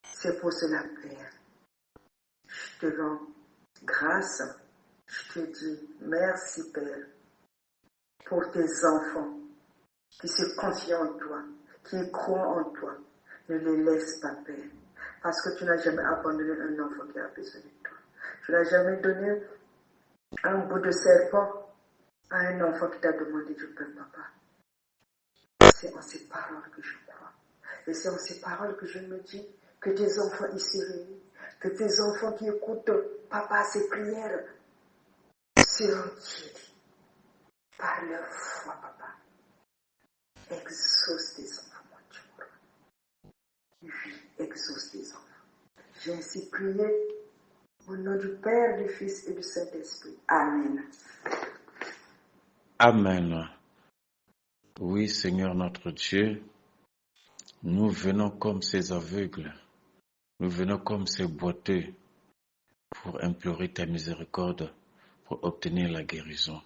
[SPEAKER 3] C'est pour cela, Père, je te rends grâce. Je te dis merci, Père, pour tes enfants qui se confient en toi, qui croient en toi. Ne les laisse pas, Père, parce que tu n'as jamais abandonné un enfant qui a besoin de toi. Tu n'as jamais donné un bout de serpent à un enfant qui t'a demandé du pain, Papa. C'est en ces paroles que je crois. Et c'est en ces paroles que je me dis que tes enfants ici réunis, que tes enfants qui écoutent, Papa, ces prières, seront guéris par leur foi, Papa. Exauce tes enfants, mon Dieu. Oui, exauce tes enfants. J'ai ainsi prié au nom du Père, du Fils et du Saint-Esprit. Amen.
[SPEAKER 1] Amen. Oui, Seigneur notre Dieu, nous venons comme ces aveugles, nous venons comme ces boiteux pour implorer ta miséricorde, pour obtenir la guérison.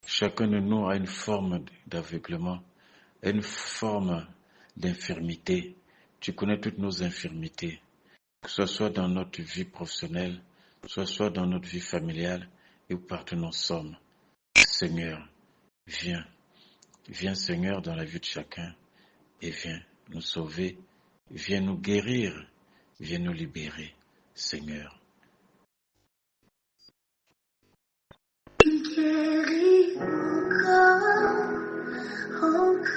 [SPEAKER 1] Chacun de nous a une forme d'aveuglement, une forme d'infirmité. Tu connais toutes nos infirmités, que ce soit dans notre vie professionnelle, que ce soit dans notre vie familiale et où partout nous sommes. Seigneur, viens. Viens, Seigneur, dans la vie de chacun et viens nous sauver, viens nous guérir, viens nous libérer, Seigneur.
[SPEAKER 4] Guéris encore.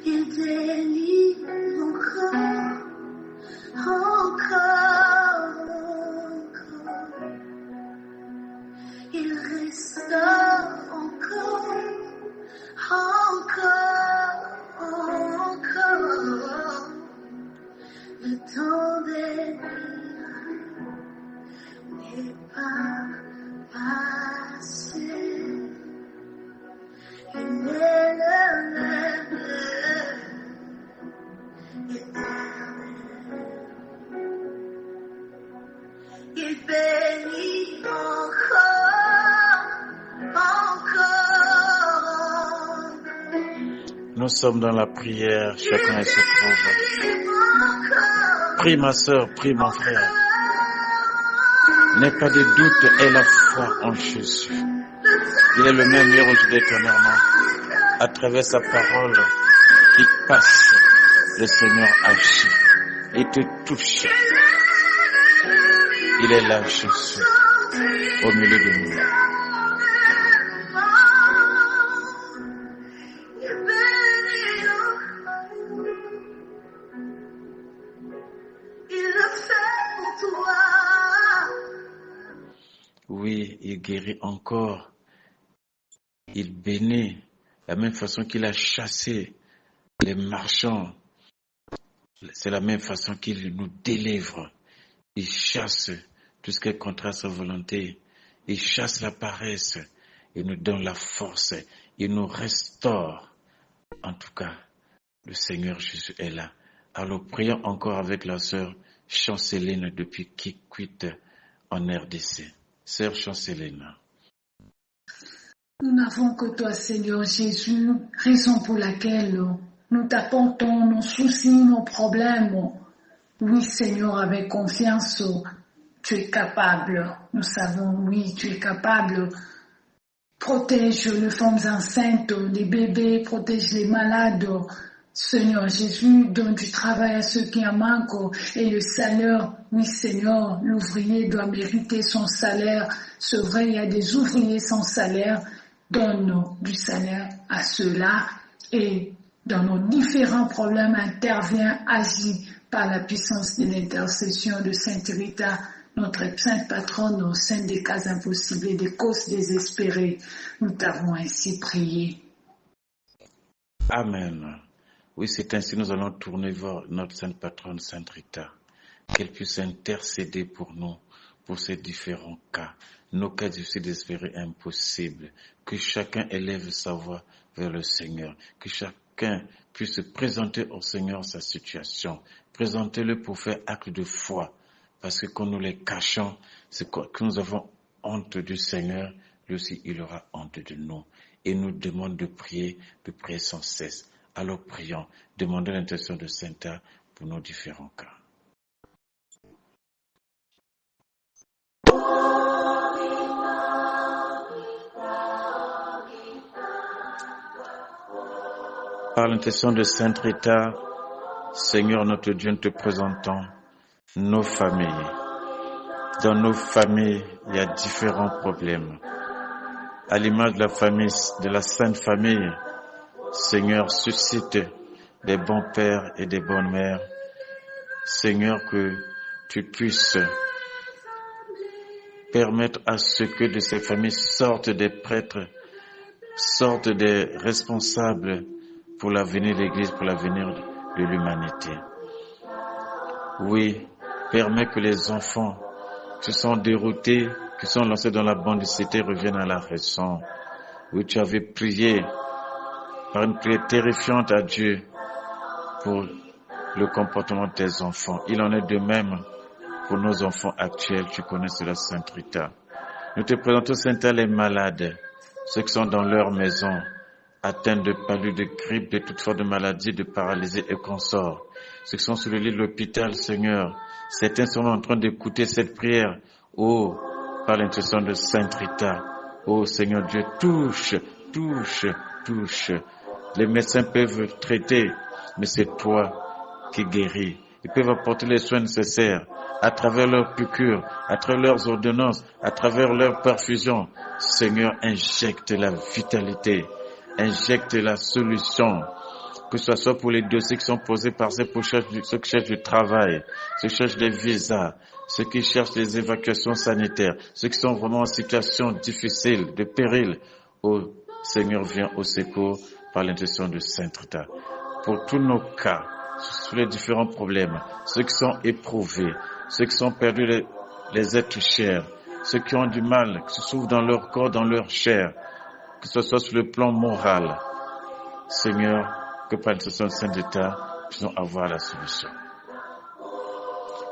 [SPEAKER 4] Il délivre encore. Il restaure encore. Le temps des n'est pas passé. Il est le même éternel. Il bénit encore.
[SPEAKER 1] Nous sommes dans la prière, chacun se trouve. Prie ma soeur, prie mon frère. N'aie pas de doute, aie la foi en Jésus. Il est le même hier, aujourd'hui, éternellement. À travers sa parole qui passe, le Seigneur agit et te touche. Il est là, Jésus, au milieu de nous. Oui, il guérit encore. Il bénit la même façon qu'il a chassé les marchands, c'est la même façon qu'il nous délivre. Il chasse tout ce qui est contre à sa volonté. Il chasse la paresse. Il nous donne la force. Il nous restaure. En tout cas, le Seigneur Jésus est là. Alors prions encore avec la sœur Chanceline depuis Kikwit en RDC. Sœur Chanceline.
[SPEAKER 5] Nous n'avons que toi, Seigneur Jésus, raison pour laquelle nous t'apportons nos soucis, nos problèmes. Oui, Seigneur, avec confiance, tu es capable. Nous savons, oui, tu es capable. Protège les femmes enceintes, les bébés, protège les malades. Seigneur Jésus, donne du travail à ceux qui en manquent et le salaire. Oui, Seigneur, l'ouvrier doit mériter son salaire. C'est vrai, il y a des ouvriers sans salaire. Donne du salaire à ceux-là et dans nos différents problèmes intervient, agit par la puissance de l'intercession de Sainte Rita, notre sainte patronne au sein des cas impossibles et des causes désespérées. Nous t'avons ainsi prié.
[SPEAKER 1] Amen. Oui, c'est ainsi nous allons tourner vers notre sainte patronne, Sainte Rita, qu'elle puisse intercéder pour nous, pour ces différents cas, nos cas difficiles, désespérés, impossibles, que chacun élève sa voix vers le Seigneur, que chacun puisse présenter au Seigneur sa situation, présentez-le pour faire acte de foi, parce que quand nous les cachons, c'est que nous avons honte du Seigneur, lui aussi il aura honte de nous, et nous demande de prier sans cesse. Alors prions, demandons l'intercession de Sainte pour nos différents cas. Par l'intercession de Sainte Rita, Seigneur notre Dieu, nous te présentons nos familles. Dans nos familles, il y a différents problèmes. À l'image de la famille, de la Sainte Famille, Seigneur, suscite des bons pères et des bonnes mères. Seigneur, que tu puisses permettre à ce que de ces familles sortent des prêtres, sortent des responsables pour l'avenir de l'Église, pour l'avenir de l'humanité. Oui, permets que les enfants qui sont déroutés, qui sont lancés dans la bandicité, reviennent à la raison. Oui, tu avais prié par une prière terrifiante à Dieu pour le comportement de tes enfants. Il en est de même pour nos enfants actuels. Tu connais cela, Sainte Rita. Nous te présentons, Sainte Rita, les malades, ceux qui sont dans leur maison, atteints de palu, de grippe, de toutes sortes de maladies, de paralysie et consorts. Ceux qui sont sur le lit de l'hôpital, Seigneur, certains sont en train d'écouter cette prière. Oh, par l'intercession de Sainte Rita. Oh, Seigneur Dieu, touche. Les médecins peuvent traiter, mais c'est toi qui guéris. Ils peuvent apporter les soins nécessaires à travers leurs piqûres, à travers leurs ordonnances, à travers leurs perfusions. Seigneur, injecte la vitalité, injecte la solution, que ce soit pour les dossiers qui sont posés par ceux qui cherchent du travail, ceux qui cherchent des visas, ceux qui cherchent des évacuations sanitaires, ceux qui sont vraiment en situation difficile, de péril. Oh Seigneur, viens au secours par l'intercession de Sainte Rita. Pour tous nos cas, sur les différents problèmes, ceux qui sont éprouvés, ceux qui sont perdus les êtres chers, ceux qui ont du mal, qui se souffrent dans leur corps, dans leur chair, que ce soit sur le plan moral. Seigneur, que par l'intercession de Sainte Rita, puissions avoir la solution.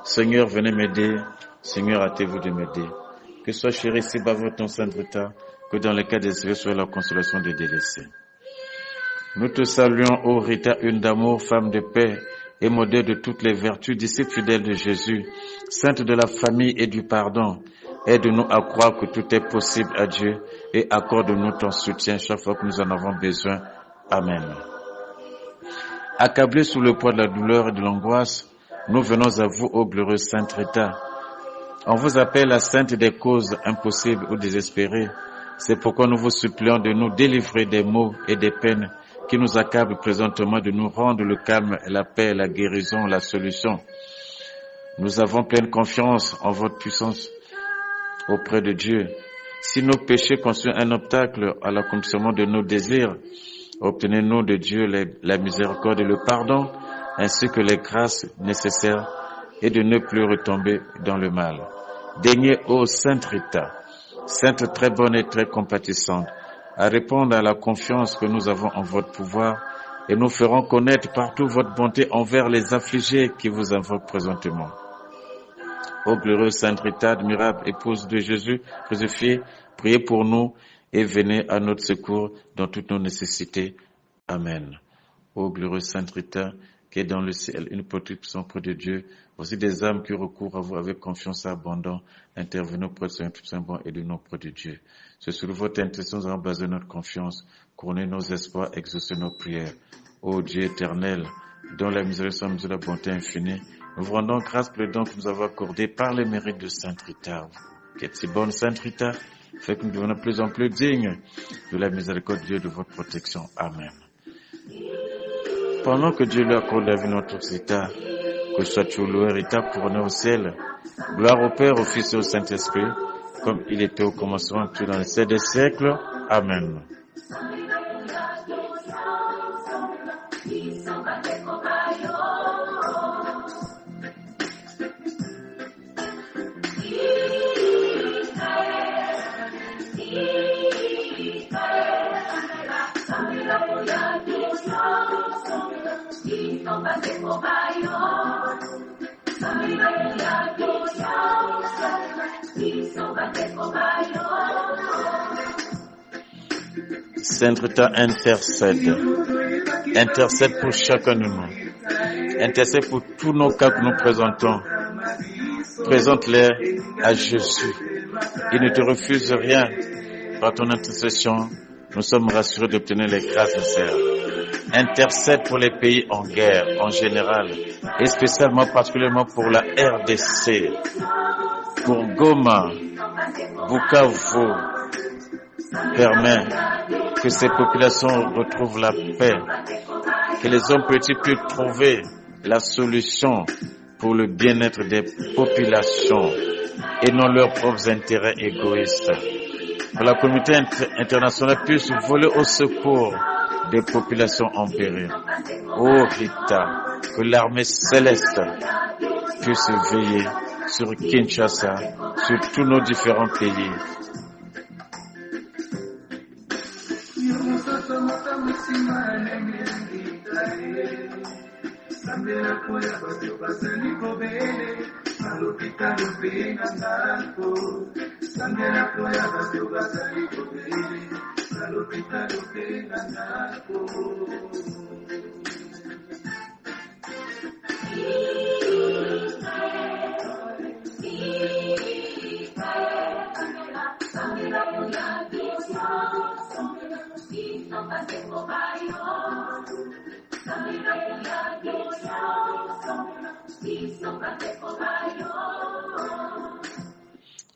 [SPEAKER 1] Seigneur, venez m'aider. Seigneur, hâtez-vous de m'aider. Que soit chéri ici bas votre nom, Sainte Rita, que dans les cas des soit la consolation des délaissés. Nous te saluons, ô Rita, une d'amour, femme de paix et modèle de toutes les vertus, disciple fidèle de Jésus, sainte de la famille et du pardon. Aide-nous à croire que tout est possible à Dieu et accorde-nous ton soutien chaque fois que nous en avons besoin. Amen. Accablés sous le poids de la douleur et de l'angoisse, nous venons à vous, ô glorieuse Sainte Rita. On vous appelle la sainte des causes impossibles ou désespérées. C'est pourquoi nous vous supplions de nous délivrer des maux et des peines qui nous accablent présentement, de nous rendre le calme, la paix, la guérison, la solution. Nous avons pleine confiance en votre puissance auprès de Dieu. Si nos péchés constituent un obstacle à l'accomplissement de nos désirs, Obtenez-nous de Dieu la miséricorde et le pardon, ainsi que les grâces nécessaires, et de ne plus retomber dans le mal. Daignez, ô Sainte Rita, Sainte très bonne et très compatissante, à répondre à la confiance que nous avons en votre pouvoir, et nous ferons connaître partout votre bonté envers les affligés qui vous invoquent présentement. Ô glorieuse Sainte Rita, admirable épouse de Jésus crucifié, priez pour nous et venez à notre secours dans toutes nos nécessités. Amen. Ô glorieuse Sainte Rita, qui est dans le ciel, une protection près de Dieu, voici des âmes qui recourent à vous avec confiance abondante, intervenons près de Saint bon et de nous près de Dieu. C'est sur votre intercession nous avons basé notre confiance, couronnez nos espoirs, exaucez nos prières. Ô Dieu éternel, dont la miséricorde et la bonté infinie, nous vous rendons grâce pour le don que nous avons accordé par les mérites de Sainte Rita. Qui est si bonne Sainte Rita, fait que nous devenons de plus en plus dignes de la miséricorde de Dieu, de votre protection. Amen. Pendant que Dieu lui accorde la vie notre Rita, que soit tu loué Rita couronné au ciel, gloire au Père, au Fils et au Saint-Esprit, comme il était au commencement, tout dans les siècles des siècles. Amen. Sainte Rita, intercède. Intercède pour chacun de nous. Intercède pour tous nos cas que nous présentons. Présente-les à Jésus. Il ne te refuse rien. Par ton intercession, nous sommes rassurés d'obtenir les grâces nécessaires. Intercède pour les pays en guerre, en général, et spécialement, particulièrement pour la RDC, pour Goma, Bukavu. Permets que ces populations retrouvent la paix, que les hommes politiques puissent trouver la solution pour le bien-être des populations et non leurs propres intérêts égoïstes. Que la communauté internationale puisse voler au secours des populations en péril. Oh Rita, que l'armée céleste puisse veiller sur Kinshasa, sur tous nos différents pays.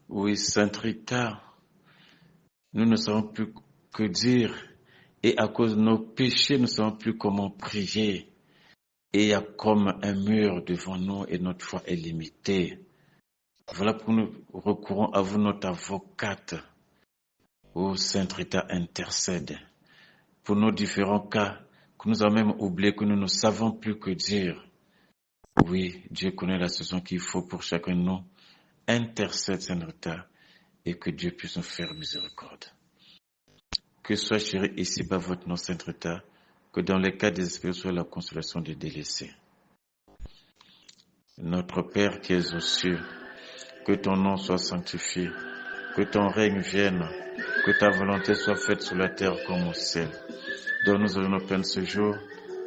[SPEAKER 1] Oui, Sainte Rita, nous ne savons plus que dire et à cause de nos péchés, nous ne savons plus comment prier. Et il y a comme un mur devant nous et notre foi est limitée. Voilà pourquoi nous recourons à vous, notre avocate. Oh, Sainte Rita, intercède pour nos différents cas que nous avons même oublié, que nous ne savons plus que dire. Oui, Dieu connaît la solution qu'il faut pour chacun de nous. Intercède, Sainte Rita, et que Dieu puisse nous faire miséricorde. Que soit chéri ici par votre nom, Sainte Rita, que dans les cas désespérés soit la consolation des délaissés. Notre Père qui es aux cieux, que ton nom soit sanctifié, que ton règne vienne, que ta volonté soit faite sur la terre comme au ciel. Donne-nous nos peines ce jour,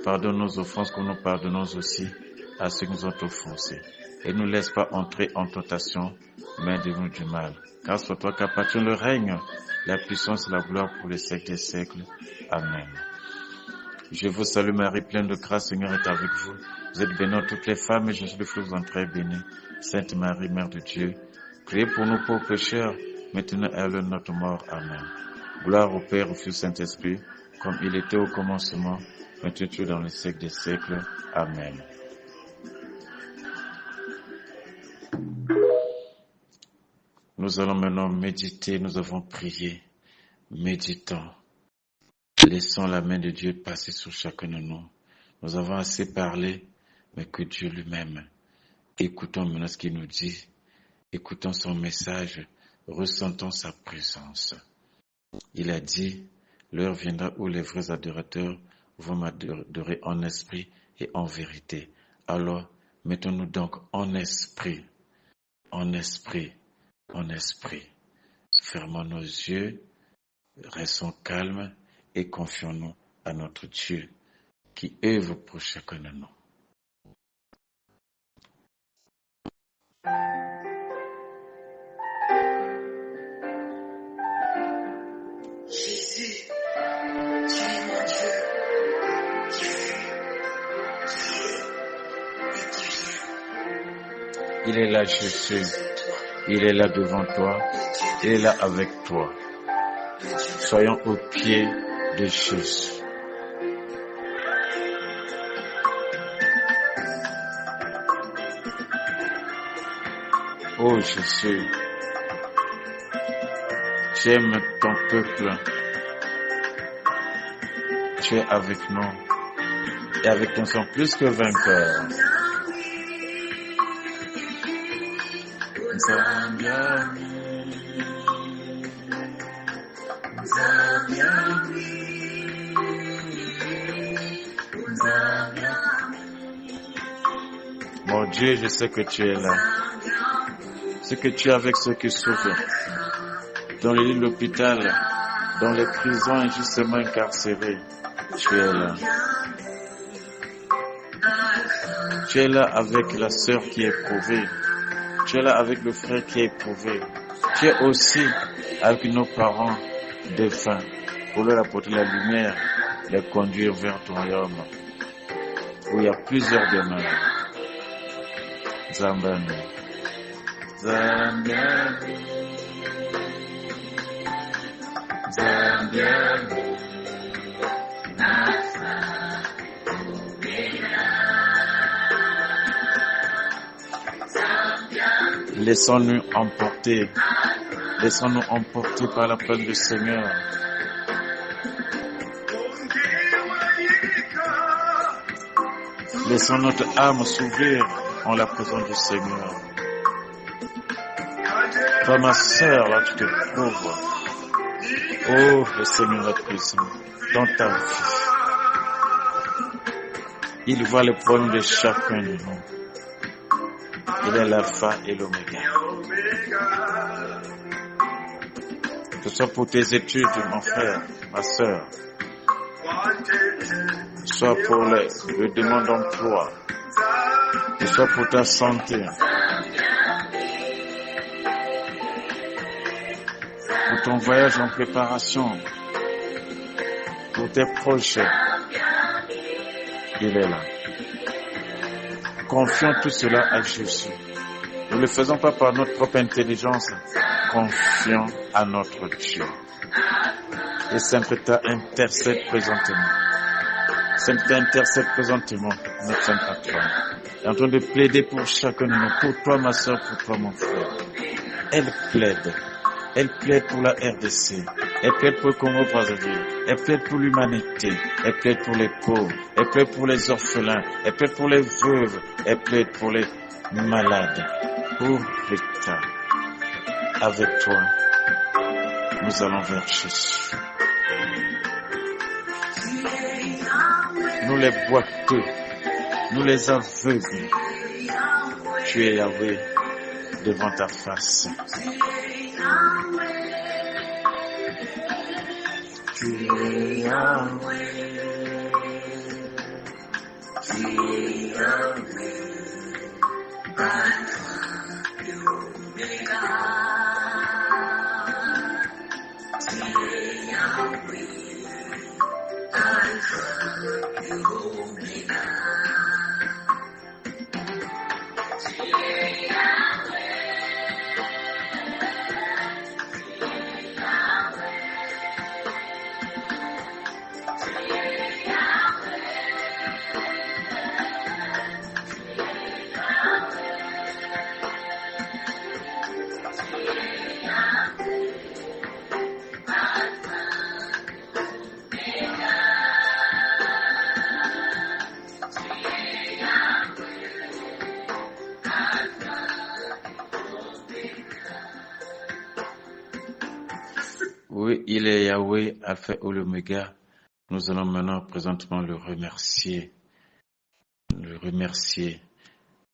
[SPEAKER 1] pardonne nos offenses comme nous pardonnons aussi à ceux qui nous ont offensés. Et ne nous laisse pas entrer en tentation, mais délivre-nous du mal. Car c'est toi qui appartient le règne, la puissance et la gloire pour les siècles des siècles. Amen. Je vous salue Marie, pleine de grâce, Seigneur est avec vous. Vous êtes bénie entre toutes les femmes et Jésus le fruit de vos entrailles est béni. Sainte Marie, Mère de Dieu, priez pour nous pauvres pécheurs, maintenant et à l'heure de notre mort. Amen. Gloire au Père, au Fils et au Saint-Esprit, comme il était au commencement, maintenant et dans les siècles des siècles. Amen. Nous allons maintenant méditer, nous avons prié, méditons. Laissons la main de Dieu passer sur chacun de nous. Nous avons assez parlé, mais que Dieu lui-même. Écoutons maintenant ce qu'il nous dit. Écoutons son message. Ressentons sa présence. Il a dit, l'heure viendra où les vrais adorateurs vont m'adorer en esprit et en vérité. Alors, mettons-nous donc en esprit, en esprit, en esprit. Fermons nos yeux, restons calmes et confions-nous à notre Dieu qui œuvre pour chacun de nous.
[SPEAKER 4] Jésus, tu es mon Dieu, qui fut, qui est et qui vient.
[SPEAKER 1] Il est là, Jésus. Il est là devant toi. Il est là avec toi. Soyons au pied de Jésus. Oh Jésus, tu aimes ton peuple. Tu es avec nous. Et avec ton sang plus que vainqueur. Mon Dieu, je sais que tu es là. Ce que tu es avec ceux qui souffrent, dans les lits de l'hôpital, dans les prisons injustement incarcérés, tu es là. Tu es là avec la sœur qui est éprouvée. Tu es là avec le frère qui est éprouvé. Tu es aussi avec nos parents défunts pour leur apporter la lumière, les conduire vers ton royaume où il y a plusieurs demeures. Zambani. Zambani. Zambani. Laissons-nous emporter par la parole du Seigneur. Laissons notre âme s'ouvrir en la présence du Seigneur. Toi, ma sœur, là, tu te trouves. Oh, le Seigneur est présent dans ta vie. Il voit les problèmes de chacun de nous. Il est l'alpha et l'oméga. Que ce soit pour tes études, mon frère, ma sœur, soit pour le demande d'emploi, que ce soit pour ta santé, pour ton voyage en préparation, pour tes projets, il est là. Confions tout cela à Jésus. Nous ne le faisons pas par notre propre intelligence. Confions à notre Dieu. Et Saint-Péter intercède présentement. Saint-Péter intercède présentement, notre Saint Patron. Elle est en train de plaider pour chacun de nous, pour toi ma soeur, pour toi mon frère. Elle plaide. Elle plaide pour la RDC. Elle plaide pour le Congo-Brazzaville. Elle plaide pour l'humanité. Elle plaide pour les pauvres. Elle plaide pour les orphelins. Elle plaide pour les veuves. Elle plaide pour les malades. Pour l'État. Avec toi, nous allons vers Jésus. Nous les boiteux, nous les aveugles. Tu es Yahweh devant ta face. Tu es Yahweh. Tu es Yahweh. Alpha et Omega. Tu es Yahweh. Alpha et Omega. Tu es Yahweh. Oui, il est Yahweh, Alpha et l'Oméga. Nous allons maintenant présentement le remercier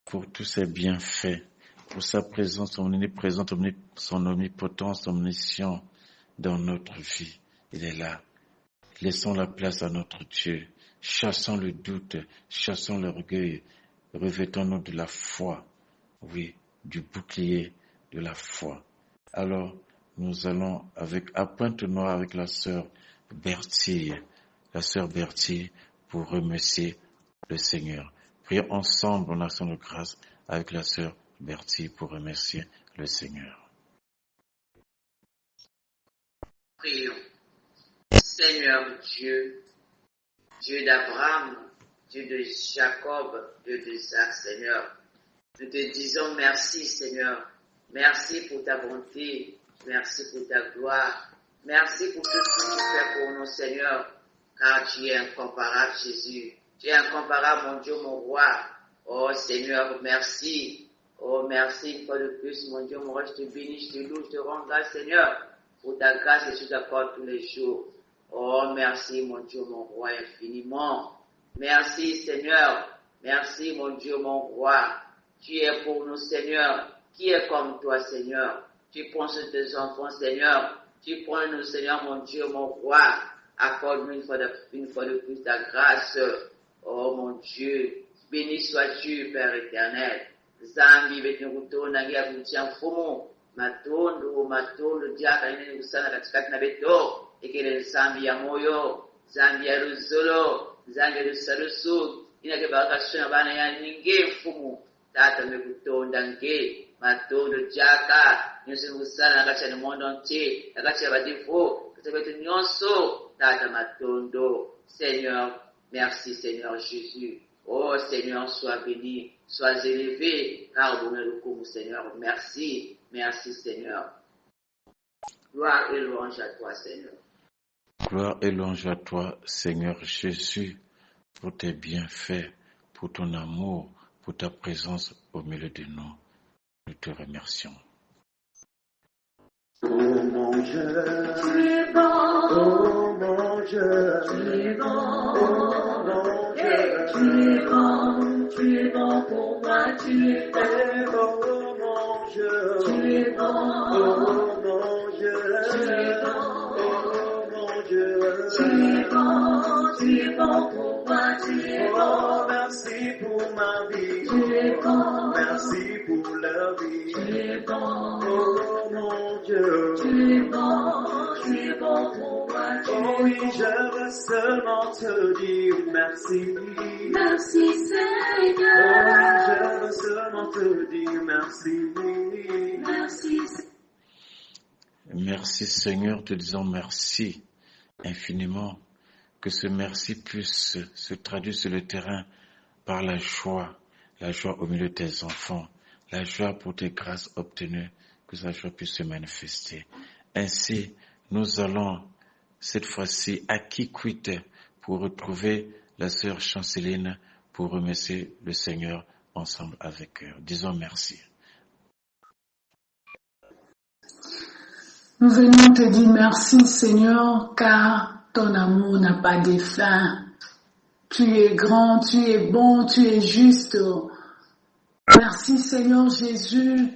[SPEAKER 1] pour tous ses bienfaits, pour sa présence, son omniprésence, son omnipotence, son omniscience dans notre vie. Il est là. Laissons la place à notre Dieu. Chassons le doute, chassons l'orgueil. Revêtons-nous de la foi. Oui, du bouclier de la foi. Alors, nous allons à Pointe-Noire avec la sœur Bertille, pour remercier le Seigneur. Prions ensemble en action de grâce avec la sœur Bertille pour remercier le Seigneur.
[SPEAKER 6] Prions. Seigneur Dieu, Dieu d'Abraham, Dieu de Jacob, Dieu d'Isaac, Seigneur, nous te disons merci, Seigneur. Merci pour ta bonté, merci pour ta gloire, merci pour tout ce que tu fais pour nous, Seigneur, car tu es incomparable, Jésus. Tu es incomparable, mon Dieu, mon roi. Oh Seigneur, merci. Oh merci une fois de plus, mon Dieu, mon roi, je te bénis, je te loue, je te rends grâce, Seigneur, pour ta grâce et tu t'accordes tous les jours. Oh merci, mon Dieu, mon roi, infiniment. Merci, Seigneur. Merci, mon Dieu, mon roi. Tu es pour nous, Seigneur. Qui est comme toi, Seigneur? Tu prends sur tes enfants, Seigneur. Tu prends nous, Seigneur, mon Dieu, mon roi. Accorde-nous une fois de plus ta grâce. Oh, mon Dieu. Béni sois-tu, Père éternel. Zambi betukuto nangia kutia mfumu. Matondo diaka ine kusana katikati na beto. Ikele zambi ya moyo. Zambi ya luzolo. Zambi ya lusalusu. Inake bakashona bana ya ninge mfumu. Tata mekutonda nge. Matondo diaka. Nyonso kusana nakachani mondo nche. Nakachani badifo. Katabete nyonso. Tata matondo. Seigneur, merci Seigneur Jésus. Oh Seigneur, sois béni, sois élevé, car vous le coup, Seigneur. Merci, merci Seigneur. Gloire et louange à toi, Seigneur.
[SPEAKER 1] Gloire et louange à toi, Seigneur Jésus, pour tes bienfaits, pour ton amour, pour ta présence au milieu de nous. Nous te remercions.
[SPEAKER 7] Oh mon Dieu, tu es bon. Oh mon Dieu, tu es bon. Oh mon Dieu, tu es bon. Tu es bon pour moi, tu es bon. Oh mon Dieu, tu es bon. Oh mon Dieu, tu es bon. Oh mon Dieu, tu es bon pour moi, tu es bon. Oh merci pour ma vie, tu es bon. Merci pour la vie, tu es bon. Oh mon Dieu, tu es bon pour moi, tu es bon. Oh oui, je veux seulement te dire merci. Merci Seigneur. Oh oui, je veux seulement te dire merci. Merci.
[SPEAKER 1] Merci Seigneur, te disons merci infiniment. Que ce merci puisse se traduire sur le terrain par la joie au milieu de tes enfants, la joie pour tes grâces obtenues, que sa joie puisse se manifester. Ainsi, nous allons cette fois-ci à Kikwit pour retrouver la sœur Chanceline pour remercier le Seigneur ensemble avec eux. Disons merci.
[SPEAKER 5] Nous venons te dire merci Seigneur car ton amour n'a pas de fin. Tu es grand, tu es bon, tu es juste. Merci Seigneur Jésus.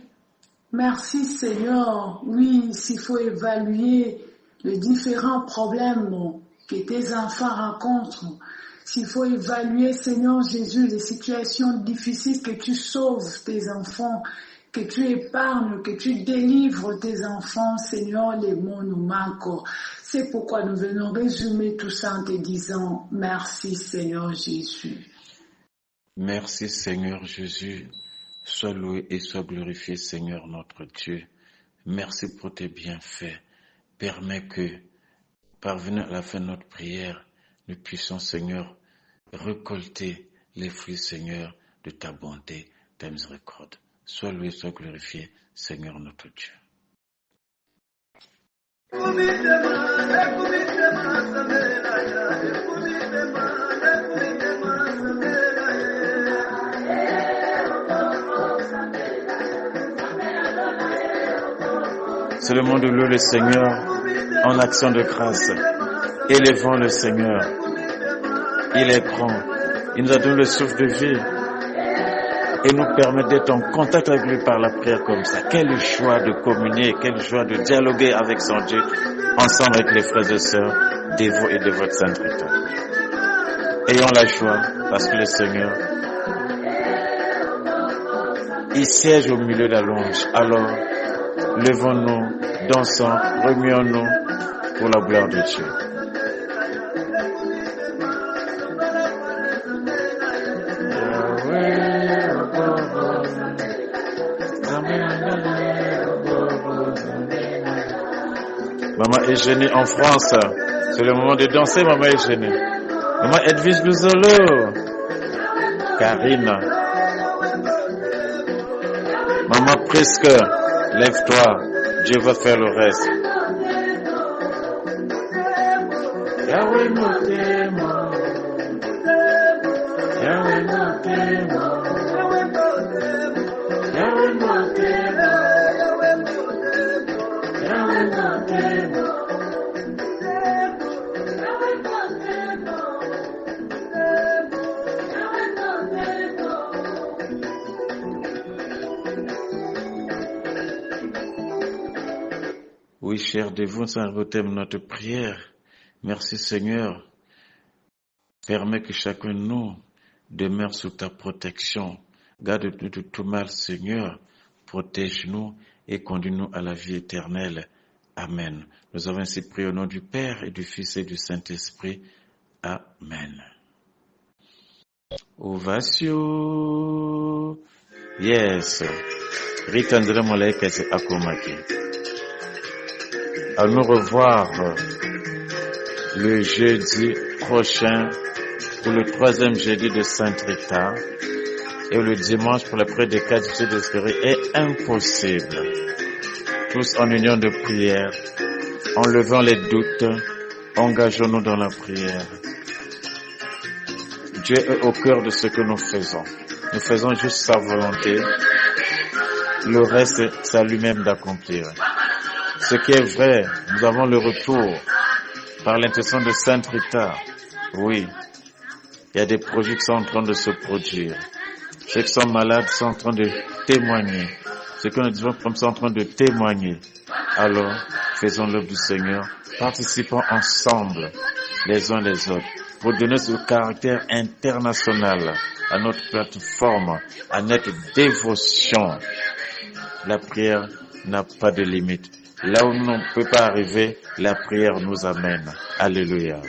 [SPEAKER 5] Merci Seigneur. Oui, s'il faut évaluer les différents problèmes que tes enfants rencontrent, s'il faut évaluer Seigneur Jésus les situations difficiles que tu sauves tes enfants, que tu épargnes, que tu délivres tes enfants, Seigneur, les mots nous manquent. C'est pourquoi nous venons résumer tout ça en te disant merci Seigneur Jésus.
[SPEAKER 1] Merci Seigneur Jésus. Sois loué et sois glorifié Seigneur notre Dieu. Merci pour tes bienfaits. Permets que, parvenant à la fin de notre prière, nous puissions Seigneur récolter les fruits Seigneur de ta bonté, ta miséricorde. Sois loué, sois glorifié, Seigneur notre Dieu. C'est le moment de louer le Seigneur. en action de grâce. Élevons le Seigneur. Il est grand. Il nous a donné le souffle de vie et nous permet d'être en contact avec lui par la prière comme ça. Quelle joie de communier, quelle joie de dialoguer avec son Dieu, ensemble avec les frères et sœurs, dévots et dévotes Sainte Rita. Ayons la joie parce que le Seigneur, il siège au milieu de la louange. Alors, levons-nous, dansons, remuons-nous pour la gloire de Dieu. Maman Eugénie en France, c'est le moment de danser, Maman Eugénie. Maman Edwige Luzolo, Karine, Maman Presque, lève-toi, Dieu va faire le reste. Yahweh Motema, Yahweh Motema, Yahweh Motema, Yahweh Motema. Oui, chers dévots, ça retème notre prière. Merci Seigneur. Permets que chacun de nous demeure sous ta protection. Garde-nous de tout mal, Seigneur. Protège-nous et conduis-nous à la vie éternelle. Amen. Nous avons ainsi prié au nom du Père et du Fils et du Saint-Esprit. Amen. Ovation. Yes. Ritandre Molekese Akomaki. À nous revoir le jeudi prochain pour le 3e jeudi de Sainte Rita et le dimanche pour la prière des 4 jours d'espérer est impossible. Tous en union de prière, enlevant les doutes, engageons-nous dans la prière. Dieu est au cœur de ce que nous faisons. Nous faisons juste sa volonté. Le reste, c'est à lui-même d'accomplir. Ce qui est vrai, nous avons le retour par l'intercession de Sainte Rita. Oui, il y a des projets qui sont en train de se produire. Ceux qui sont malades sont en train de témoigner. Ceux qui ont des problèmes sont en train de témoigner. Alors, faisons l'œuvre du Seigneur. Participons ensemble, les uns les autres, pour donner ce caractère international à notre plateforme, à notre dévotion. La prière n'a pas de limite. Là où on ne peut pas arriver, la prière nous amène. Alléluia.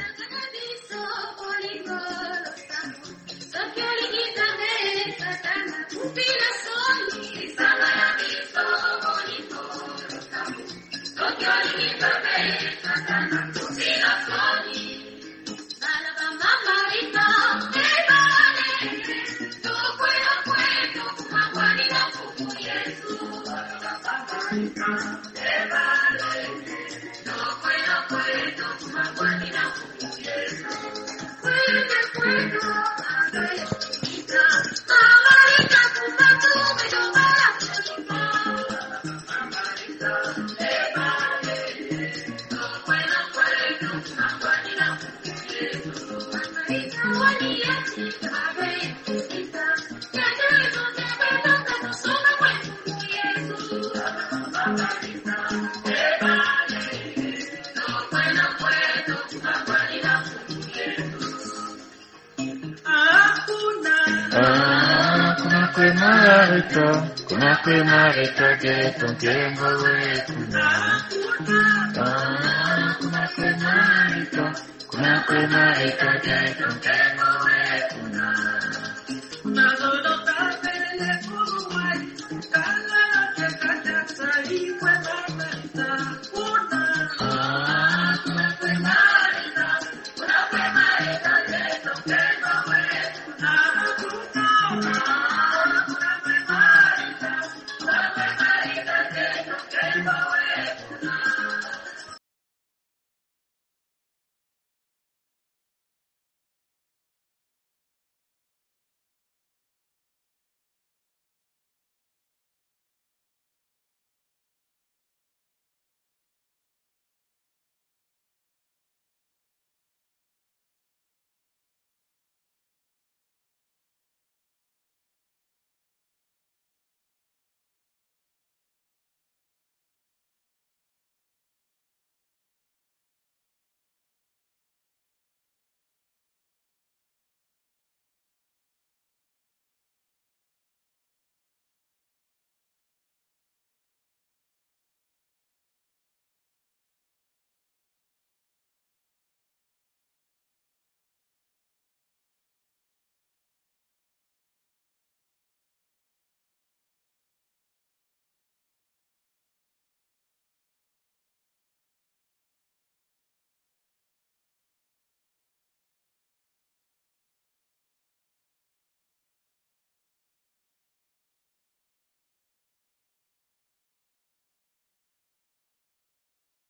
[SPEAKER 1] Kuna marita ke tonke mawe kuna kuna marita ke tonke mawe